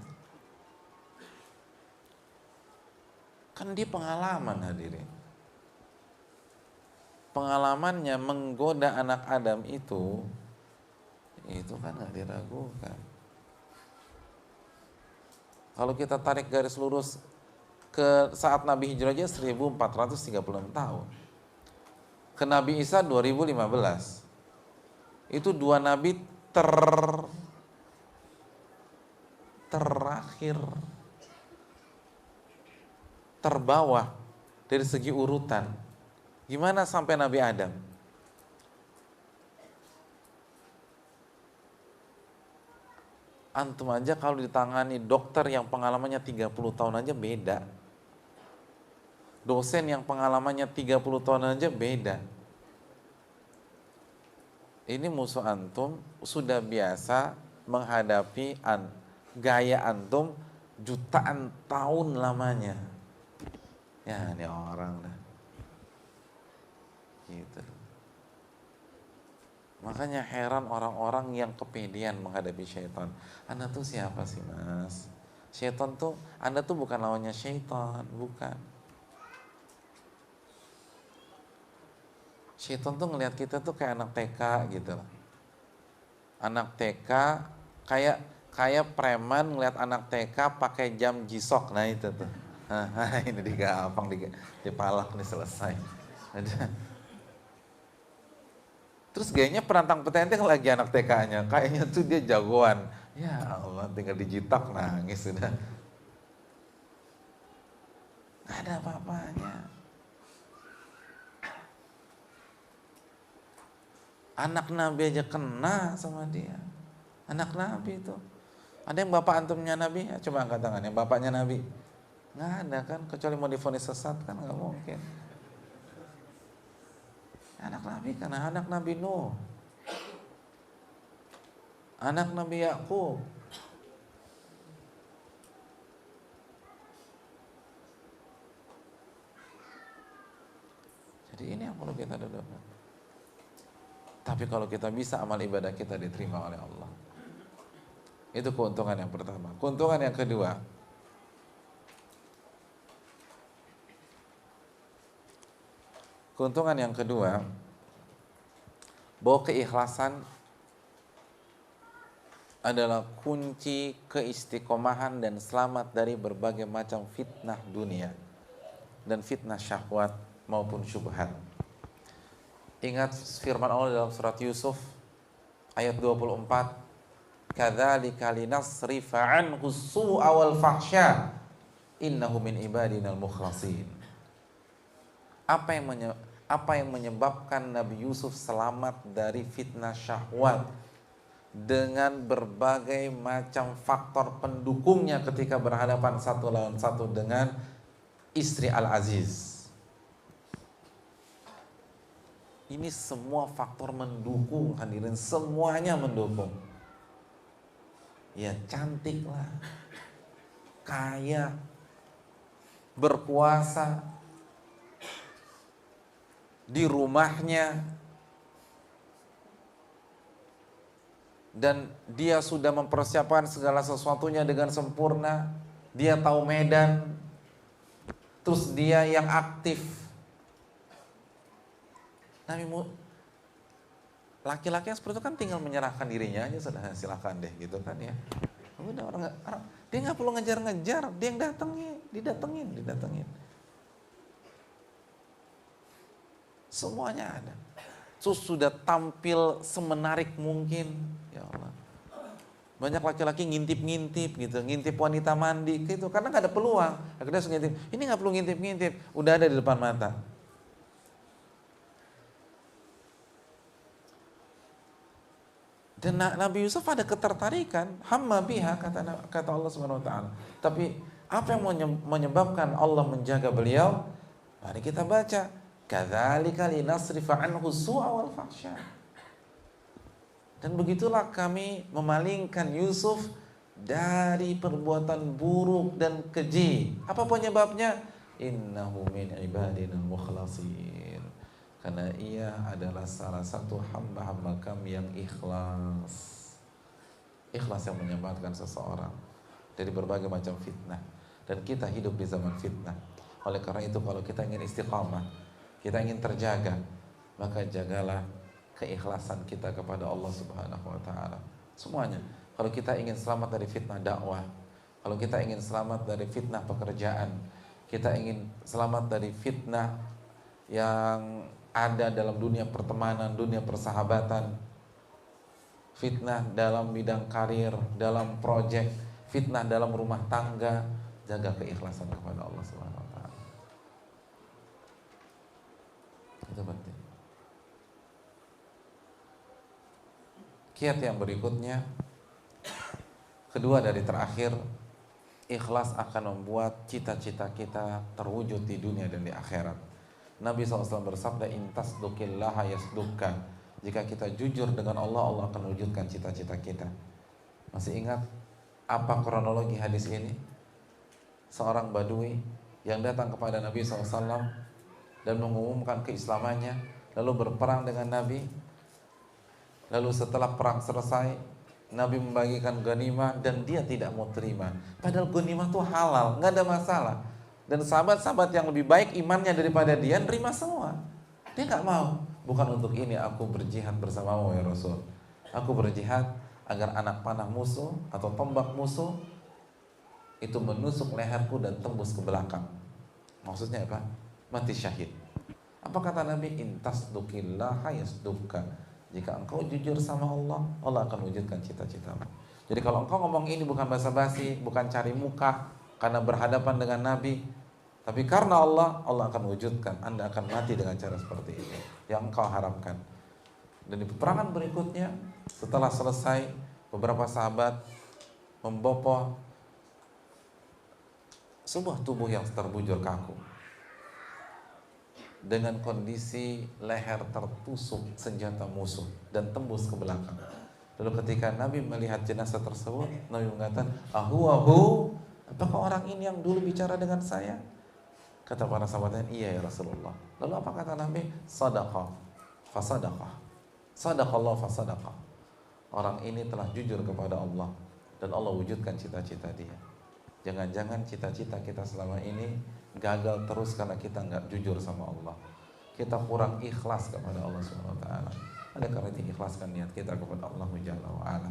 Kan dia pengalaman hadirin. Pengalamannya menggoda anak Adam itu kan gak diragukan. Kalau kita tarik garis lurus ke saat Nabi hijrah aja 1436 tahun. Ke Nabi Isa 2015. Itu dua nabi terakhir, terbawah dari segi urutan. Gimana sampai Nabi Adam? Antum aja kalau ditangani dokter yang pengalamannya 30 tahun aja beda. Dosen yang pengalamannya 30 tahun aja beda. Ini musuh antum sudah biasa menghadapi gaya antum jutaan tahun lamanya. Ya ini orang dah. Gitu. Makanya heran orang-orang yang kepedean menghadapi syaitan. Anda tuh siapa sih mas? Syaitan tuh, Anda tuh bukan lawannya syaitan, bukan. Syaitan tuh ngelihat kita tuh kayak anak TK gitu loh. Anak TK kayak preman ngelihat anak TK pakai jam G-Shock, nah itu tuh. Ini digampang dipalak nih selesai. Terus gayanya penantang petenteng lagi anak TK-nya, kayaknya tuh dia jagoan. Ya Allah, tinggal dijitak nangis sudah. Gak ada apa-apanya. Anak Nabi aja kena sama dia. Anak Nabi itu. Ada yang bapak antumnya Nabi? Ya, coba angkat tangan, yang bapaknya Nabi. Nggak ada kan, kecuali mau divonis sesat kan nggak mungkin. Anak Nabi karena anak Nabi Nuh, anak Nabi Yakub. Jadi ini yang perlu kita dudukkan. Tapi kalau kita bisa, amal ibadah kita diterima oleh Allah. Itu keuntungan yang pertama. Keuntungan yang kedua, bahwa keikhlasan adalah kunci keistiqomahan dan selamat dari berbagai macam fitnah dunia dan fitnah syahwat maupun syubhat. Ingat firman Allah dalam surat Yusuf ayat 24, kadzalika linasrifa anhu su'a wal fahsya innahu min ibadinal mukhlasin. Apa yang menyebabkan Nabi Yusuf selamat dari fitnah syahwat dengan berbagai macam faktor pendukungnya ketika berhadapan satu lawan satu dengan istri Al-Aziz. Ini semua faktor mendukung, hadirin, semuanya mendukung. Ya cantik lah, kaya, berkuasa, di rumahnya, dan dia sudah mempersiapkan segala sesuatunya dengan sempurna. Dia tahu medan, terus dia yang aktif. Laki-laki yang seperti itu kan tinggal menyerahkan dirinya aja, sudah silakan deh gitu kan ya. Udah orang dia nggak perlu ngejar-ngejar, dia yang didatengin. Semuanya ada. Sudah tampil semenarik mungkin, ya Allah. Banyak laki-laki ngintip-ngintip gitu, ngintip wanita mandi gitu, karena nggak ada peluang. Akhirnya ngintip. Ini nggak perlu ngintip-ngintip, udah ada di depan mata. Dan Nabi Yusuf ada ketertarikan, hamma biha, kata Allah Subhanahu wa taala. Tapi apa yang menyebabkan Allah menjaga beliau? Mari kita baca. Kadzalika linasrifa anhu su'a wal fahsya. Dan begitulah kami memalingkan Yusuf dari perbuatan buruk dan keji. Apa penyebabnya? Innahu min ibadina mukhlasin. Karena ia adalah salah satu hamba-hamba kami yang ikhlas. Ikhlas yang menyelamatkan seseorang dari berbagai macam fitnah. Dan kita hidup di zaman fitnah. Oleh karena itu kalau kita ingin istiqamah, kita ingin terjaga, maka jagalah keikhlasan kita kepada Allah Subhanahu wa taala. Semuanya. Kalau kita ingin selamat dari fitnah dakwah, kalau kita ingin selamat dari fitnah pekerjaan, kita ingin selamat dari fitnah yang ada dalam dunia pertemanan, dunia persahabatan, fitnah dalam bidang karir, dalam proyek, fitnah dalam rumah tangga, jaga keikhlasan kepada Allah Subhanahu wa taala. Itu penting. Kiat yang berikutnya, kedua dari terakhir, ikhlas akan membuat cita-cita kita terwujud di dunia dan di akhirat. Nabi SAW bersabda, intas dukillaha yasdukka. Jika kita jujur dengan Allah, Allah akan wujudkan cita-cita kita. Masih ingat apa kronologi hadis ini? Seorang badui yang datang kepada Nabi SAW dan mengumumkan keislamannya, lalu berperang dengan Nabi. Lalu setelah perang selesai, Nabi membagikan ghanimah dan dia tidak mau terima. Padahal ghanimah itu halal, nggak ada masalah. Dan sahabat-sahabat yang lebih baik imannya daripada dia nerima semua. Dia nggak mau. Bukan untuk ini aku berjihad bersamamu ya Rasul. Aku berjihad agar anak panah musuh atau tombak musuh itu menusuk leherku dan tembus ke belakang. Maksudnya apa? Mati syahid. Apa kata Nabi? Intasdukillaha yasdukka. Jika engkau jujur sama Allah, Allah akan wujudkan cita-citamu. Jadi kalau engkau ngomong ini bukan basa-basi, bukan cari muka karena berhadapan dengan Nabi, tapi karena Allah, Allah akan wujudkan. Anda akan mati dengan cara seperti ini yang engkau harapkan. Dan di peperangan berikutnya, setelah selesai, beberapa sahabat membopong sebuah tubuh yang terbujur kaku dengan kondisi leher tertusuk senjata musuh dan tembus ke belakang. Lalu ketika Nabi melihat jenazah tersebut, Nabi mengatakan, ahu, apakah orang ini yang dulu bicara dengan saya? Kata para sahabatnya, iya ya Rasulullah. Lalu apa kata Nabi? Sadaqah fasadaqah. Sadaqallah fasadaqah. Orang ini telah jujur kepada Allah dan Allah wujudkan cita-cita dia. Jangan-jangan cita-cita kita selama ini gagal terus karena kita nggak jujur sama Allah. Kita kurang ikhlas kepada Allah Subhanahu wa taala. Oleh karena itu ikhlaskan niat kita kepada Allah Jalla wa ala.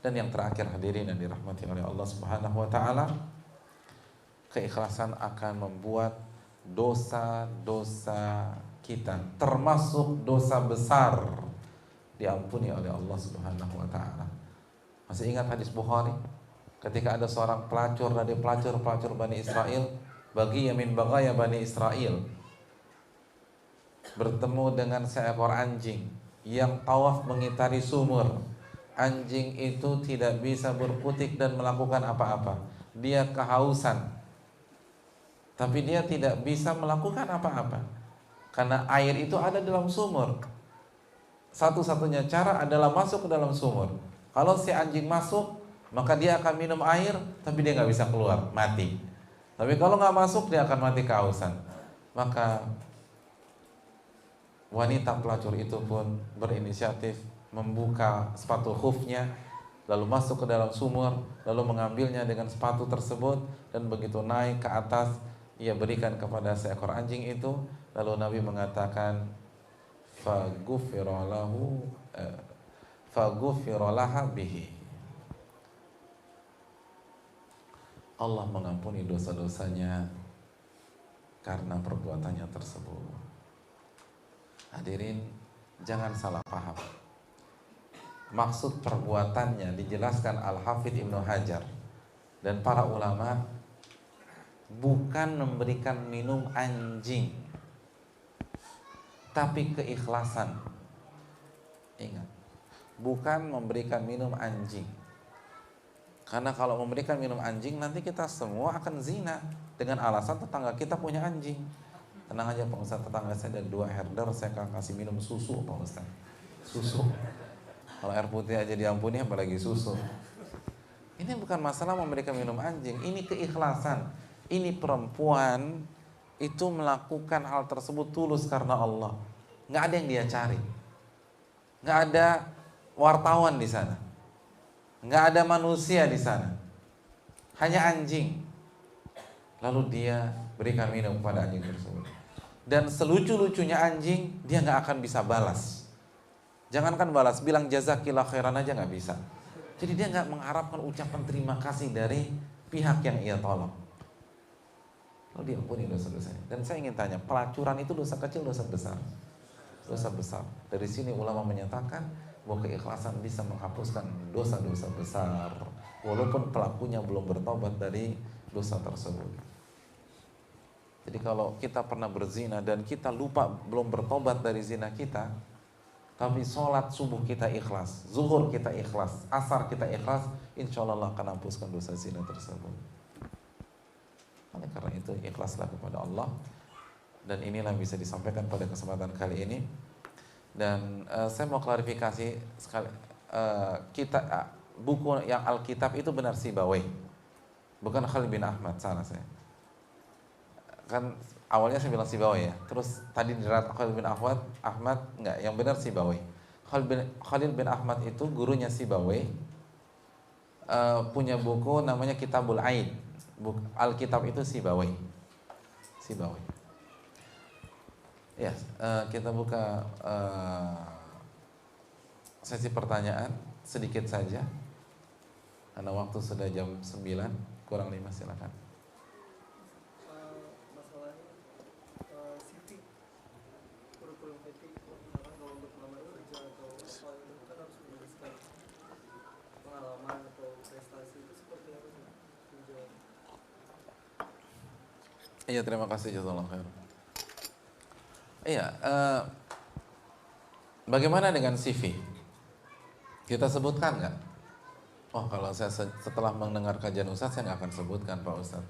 Dan yang terakhir hadirin yang dirahmati oleh Allah Subhanahu wa taala, keikhlasan akan membuat dosa-dosa kita, termasuk dosa besar, diampuni oleh Allah Subhanahu wa taala. Masih ingat hadis Bukhari? Ketika ada seorang pelacur dari pelacur Bani Israel, bagi yamin bagaya Bani Israel, bertemu dengan seekor anjing yang tawaf mengitari sumur. Anjing itu tidak bisa berkutik dan melakukan apa-apa. Dia kehausan, tapi dia tidak bisa melakukan apa-apa Karena air itu ada dalam sumur. Satu-satunya cara adalah masuk ke dalam sumur. Kalau si anjing masuk, maka dia akan minum air, tapi dia nggak bisa keluar, mati. Tapi kalau nggak masuk, dia akan mati kehausan. Maka wanita pelacur itu pun berinisiatif membuka sepatu khufnya, lalu masuk ke dalam sumur, lalu mengambilnya dengan sepatu tersebut, dan begitu naik ke atas, ia berikan kepada seekor anjing itu. Lalu Nabi mengatakan, faghufiralaha bihi. Allah mengampuni dosa-dosanya karena perbuatannya tersebut. Hadirin, jangan salah paham. Maksud perbuatannya dijelaskan Al-Hafidz Ibnu Hajar dan para ulama, bukan memberikan minum anjing, tapi keikhlasan. Ingat, bukan memberikan minum anjing. Karena kalau memberikan minum anjing, nanti kita semua akan zina dengan alasan tetangga kita punya anjing. Tenang aja Pak Ustaz, tetangga saya ada 2 herder, saya akan kasih minum susu Pak Ustaz. Susu. Kalau air putih aja diampuni, apalagi susu. Ini bukan masalah memberikan minum anjing, ini keikhlasan. Ini perempuan itu melakukan hal tersebut tulus karena Allah. Nggak ada yang dia cari. Nggak ada wartawan di sana. Nggak ada manusia di sana. Hanya anjing. Lalu dia berikan minum kepada anjing tersebut. Dan selucu-lucunya anjing, dia nggak akan bisa balas. Jangankan balas, bilang jazakillah khairan aja nggak bisa. Jadi dia nggak mengharapkan ucapan terima kasih dari pihak yang ia tolong. Lalu diampuni dosa-dosanya. Dan saya ingin tanya, pelacuran itu dosa kecil, dosa besar? Dosa besar. Dari sini ulama menyatakan bahwa keikhlasan bisa menghapuskan dosa-dosa besar, walaupun pelakunya belum bertobat dari dosa tersebut. Jadi kalau kita pernah berzina dan kita lupa belum bertobat dari zina kita, tapi sholat subuh kita ikhlas, zuhur kita ikhlas, asar kita ikhlas, insya Allah akan hapuskan dosa zina tersebut. Oleh karena itu ikhlaslah kepada Allah. Dan inilah yang bisa disampaikan pada kesempatan kali ini. Dan saya mau klarifikasi sekali, buku yang Alkitab itu benar Sibawai, bukan Khalil bin Ahmad, salah saya. Kan awalnya saya bilang Sibawai ya, terus tadi dirat Khalil bin Ahmad enggak, yang benar Sibawai. Khalil bin Ahmad itu gurunya Sibawai, punya buku namanya Kitabul Aid. Alkitab itu Sibawai. Ya, kita buka sesi pertanyaan sedikit saja, karena waktu sudah jam 9 kurang 5, silakan. Iya, terima kasih, jazakallahu khair. Iya, bagaimana dengan CV? Kita sebutkan nggak? Oh, kalau saya setelah mendengar kajian Ustaz, saya nggak akan sebutkan Pak Ustaz.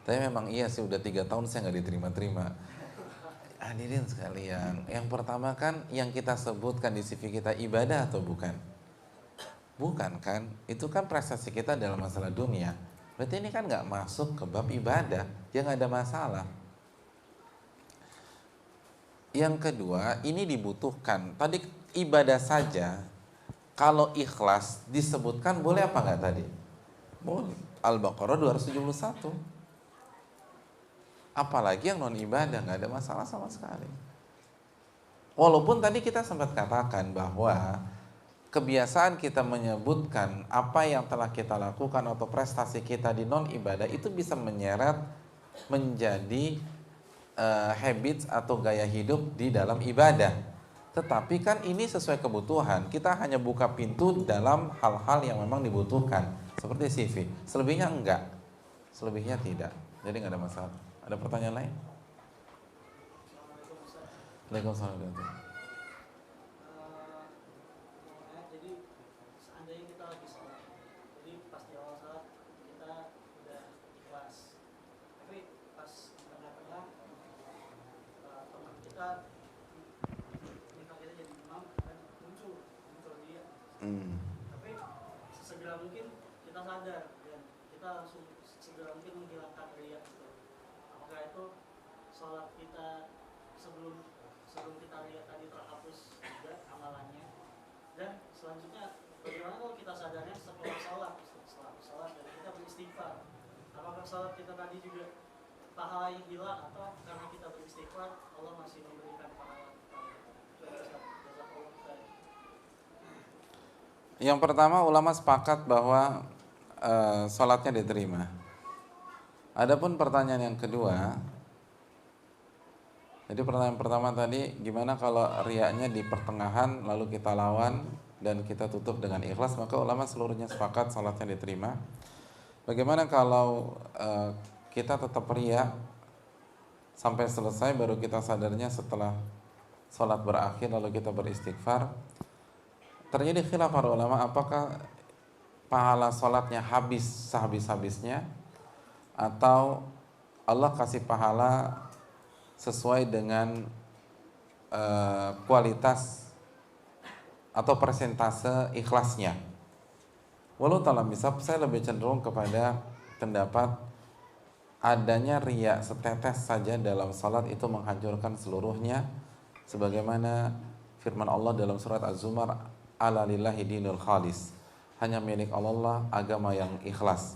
Tapi memang iya sih, udah 3 tahun saya nggak diterima-terima. Hadirin sekalian, yang pertama kan yang kita sebutkan di CV kita ibadah atau bukan? Bukan kan? Itu kan prestasi kita dalam masalah dunia. Berarti ini kan nggak masuk ke bab ibadah, ya nggak ada masalah. Yang kedua, ini dibutuhkan. Tadi ibadah saja, kalau ikhlas disebutkan boleh apa nggak tadi? Boleh. Al-Baqarah 271. Apalagi yang non ibadah, nggak ada masalah sama sekali. Walaupun tadi kita sempat katakan bahwa kebiasaan kita menyebutkan apa yang telah kita lakukan atau prestasi kita di non ibadah itu bisa menyeret menjadi habits atau gaya hidup di dalam ibadah. Tetapi kan ini sesuai kebutuhan. Kita hanya buka pintu dalam hal-hal yang memang dibutuhkan, seperti CV. Selebihnya enggak, selebihnya tidak. Jadi nggak ada masalah. Ada pertanyaan lain? Waalaikumsalam. juga mungkin menghilangkan riya gitu. Apakah itu sholat kita sebelum kita riya tadi terhapus juga amalannya? Dan selanjutnya bagaimana kalau kita sadarnya setelah sholat dan kita beristighfar? Apakah sholat kita tadi juga pahala yang hilang, atau karena kita beristighfar Allah masih memberikan pahala kepada kita? Yang pertama, ulama sepakat bahwa sholatnya diterima. Adapun pertanyaan yang kedua, jadi pertanyaan pertama tadi, gimana kalau riyanya di pertengahan lalu kita lawan dan kita tutup dengan ikhlas, maka ulama seluruhnya sepakat sholatnya diterima. Bagaimana kalau kita tetap riya sampai selesai baru kita sadarnya setelah sholat berakhir lalu kita beristighfar? Terjadi khilaf para ulama apakah pahala sholatnya habis sehabis-habisnya atau Allah kasih pahala sesuai dengan kualitas atau persentase ikhlasnya. Walau ta'ala misal, saya lebih cenderung kepada pendapat adanya riya setetes saja dalam salat itu menghancurkan seluruhnya, sebagaimana firman Allah dalam surat Az-Zumar, ala lillahi dinul khalis, hanya milik Allah agama yang ikhlas.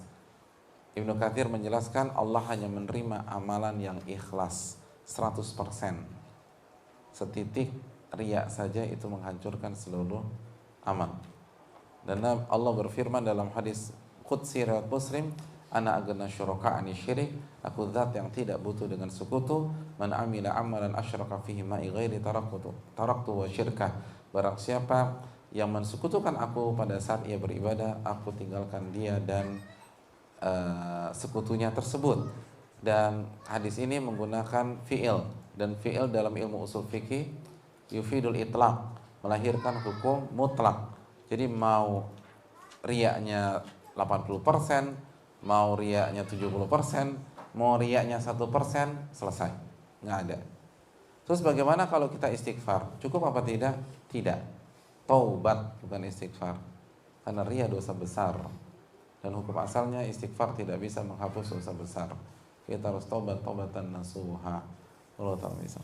Ibnu Katsir menjelaskan Allah hanya menerima amalan yang ikhlas 100%. Setitik riya saja itu menghancurkan seluruh amal. Dan Allah berfirman dalam hadis qudsi riwayat Muslim, ana aghna syuraka ani syirik, aku zat yang tidak butuh dengan sekutu, man amila amalan asyraka fihi ma'i ghairi taraktu wa syirkah, barang siapa yang mensekutukan aku pada saat ia beribadah, aku tinggalkan dia dan sekutunya tersebut. Dan hadis ini menggunakan fi'il, dan fi'il dalam ilmu usul fikih yufidul itlaq, melahirkan hukum mutlak. Jadi mau riyanya 80%, mau riyanya 70%, mau riyanya 1%, selesai, nggak ada. Terus bagaimana kalau kita istighfar? Cukup apa tidak? Tidak. Taubat bukan istighfar, karena riya dosa besar dan hukum asalnya istighfar tidak bisa menghapus dosa besar. Kita harus taubat taubatan nasuha. Allah ta'ala bisa.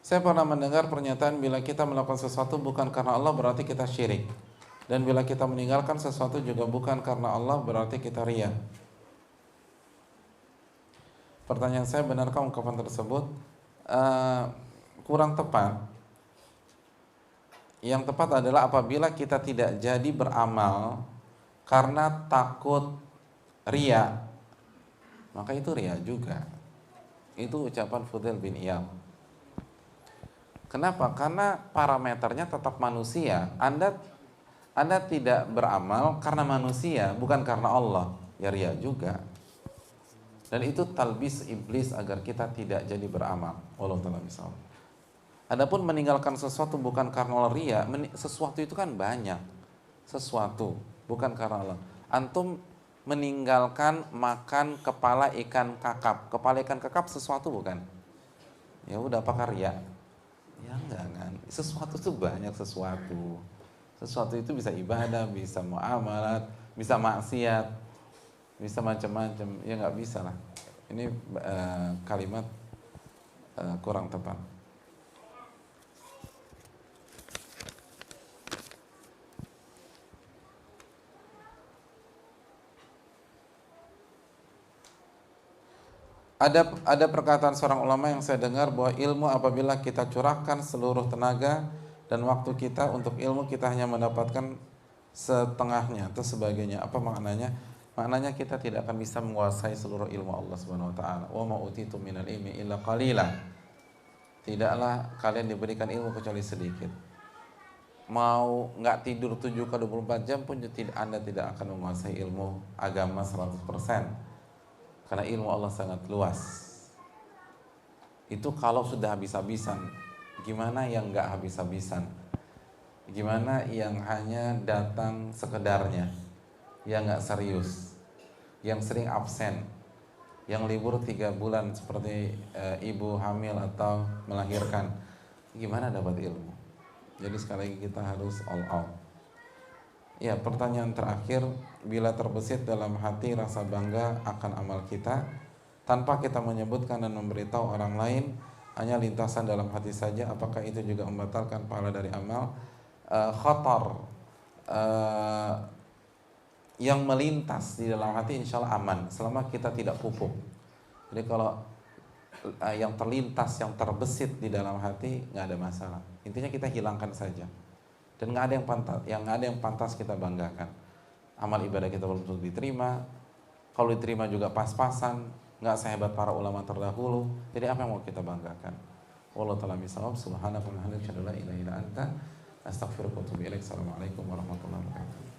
Saya pernah mendengar pernyataan bila kita melakukan sesuatu bukan karena Allah berarti kita syirik, dan bila kita meninggalkan sesuatu juga bukan karena Allah berarti kita riya. Pertanyaan saya, benarkah ungkapan tersebut? Kurang tepat. Yang tepat adalah apabila kita tidak jadi beramal karena takut riya, maka itu riya juga. Itu ucapan Fudail bin Iyad. Kenapa? Karena parameternya tetap manusia. Anda tidak beramal karena manusia, bukan karena Allah, ya riya juga. Dan itu talbis iblis agar kita tidak jadi beramal. Allah ta'ala misal. Adapun meninggalkan sesuatu bukan karena riya, sesuatu itu kan banyak. Sesuatu bukan karena Allah. Antum meninggalkan makan kepala ikan kakap. Kepala ikan kakap sesuatu bukan? Ya udah, apakah riya? Ya enggak kan. Sesuatu itu banyak sesuatu. Sesuatu itu bisa ibadah, bisa muamalat, bisa maksiat, bisa macam-macam. Ya nggak bisa lah. Ini kalimat kurang tepat. Ada perkataan seorang ulama yang saya dengar bahwa ilmu apabila kita curahkan seluruh tenaga dan waktu kita untuk ilmu, kita hanya mendapatkan setengahnya atau sebagainya. Apa maknanya? Maknanya kita tidak akan bisa menguasai seluruh ilmu Allah Subhanahu wa taala. Wa ma utitu minal ilmi illa qalila. Tidaklah kalian diberikan ilmu kecuali sedikit. Mau nggak tidur 7x24 jam pun Anda tidak akan menguasai ilmu agama 100%. Karena ilmu Allah sangat luas. Itu kalau sudah habis-habisan. Gimana yang nggak habis-habisan? Gimana yang hanya datang sekedarnya, yang nggak serius, yang sering absen, yang libur 3 bulan seperti ibu hamil atau melahirkan? gimana dapat ilmu? Jadi sekali lagi kita harus all out. Ya, pertanyaan terakhir, bila terbesit dalam hati rasa bangga akan amal kita tanpa kita menyebutkan dan memberitahu orang lain, hanya lintasan dalam hati saja, apakah itu juga membatalkan pahala dari amal? Khatar yang melintas di dalam hati insya Allah aman selama kita tidak pupuk. Jadi kalau yang terlintas, yang terbesit di dalam hati nggak ada masalah. Intinya kita hilangkan saja. Dan nggak ada yang pantas kita banggakan. Amal ibadah kita belum tentu diterima. Kalau diterima juga pas-pasan, nggak sehebat para ulama terdahulu. Jadi apa yang mau kita banggakan? Wallahu ta'ala bishawab. Subhanaka wa bihamdika, asyhadu an la ilaha illa anta, astaghfiruka wa atubu ilaik. Assalamualaikum warahmatullahi wabarakatuh.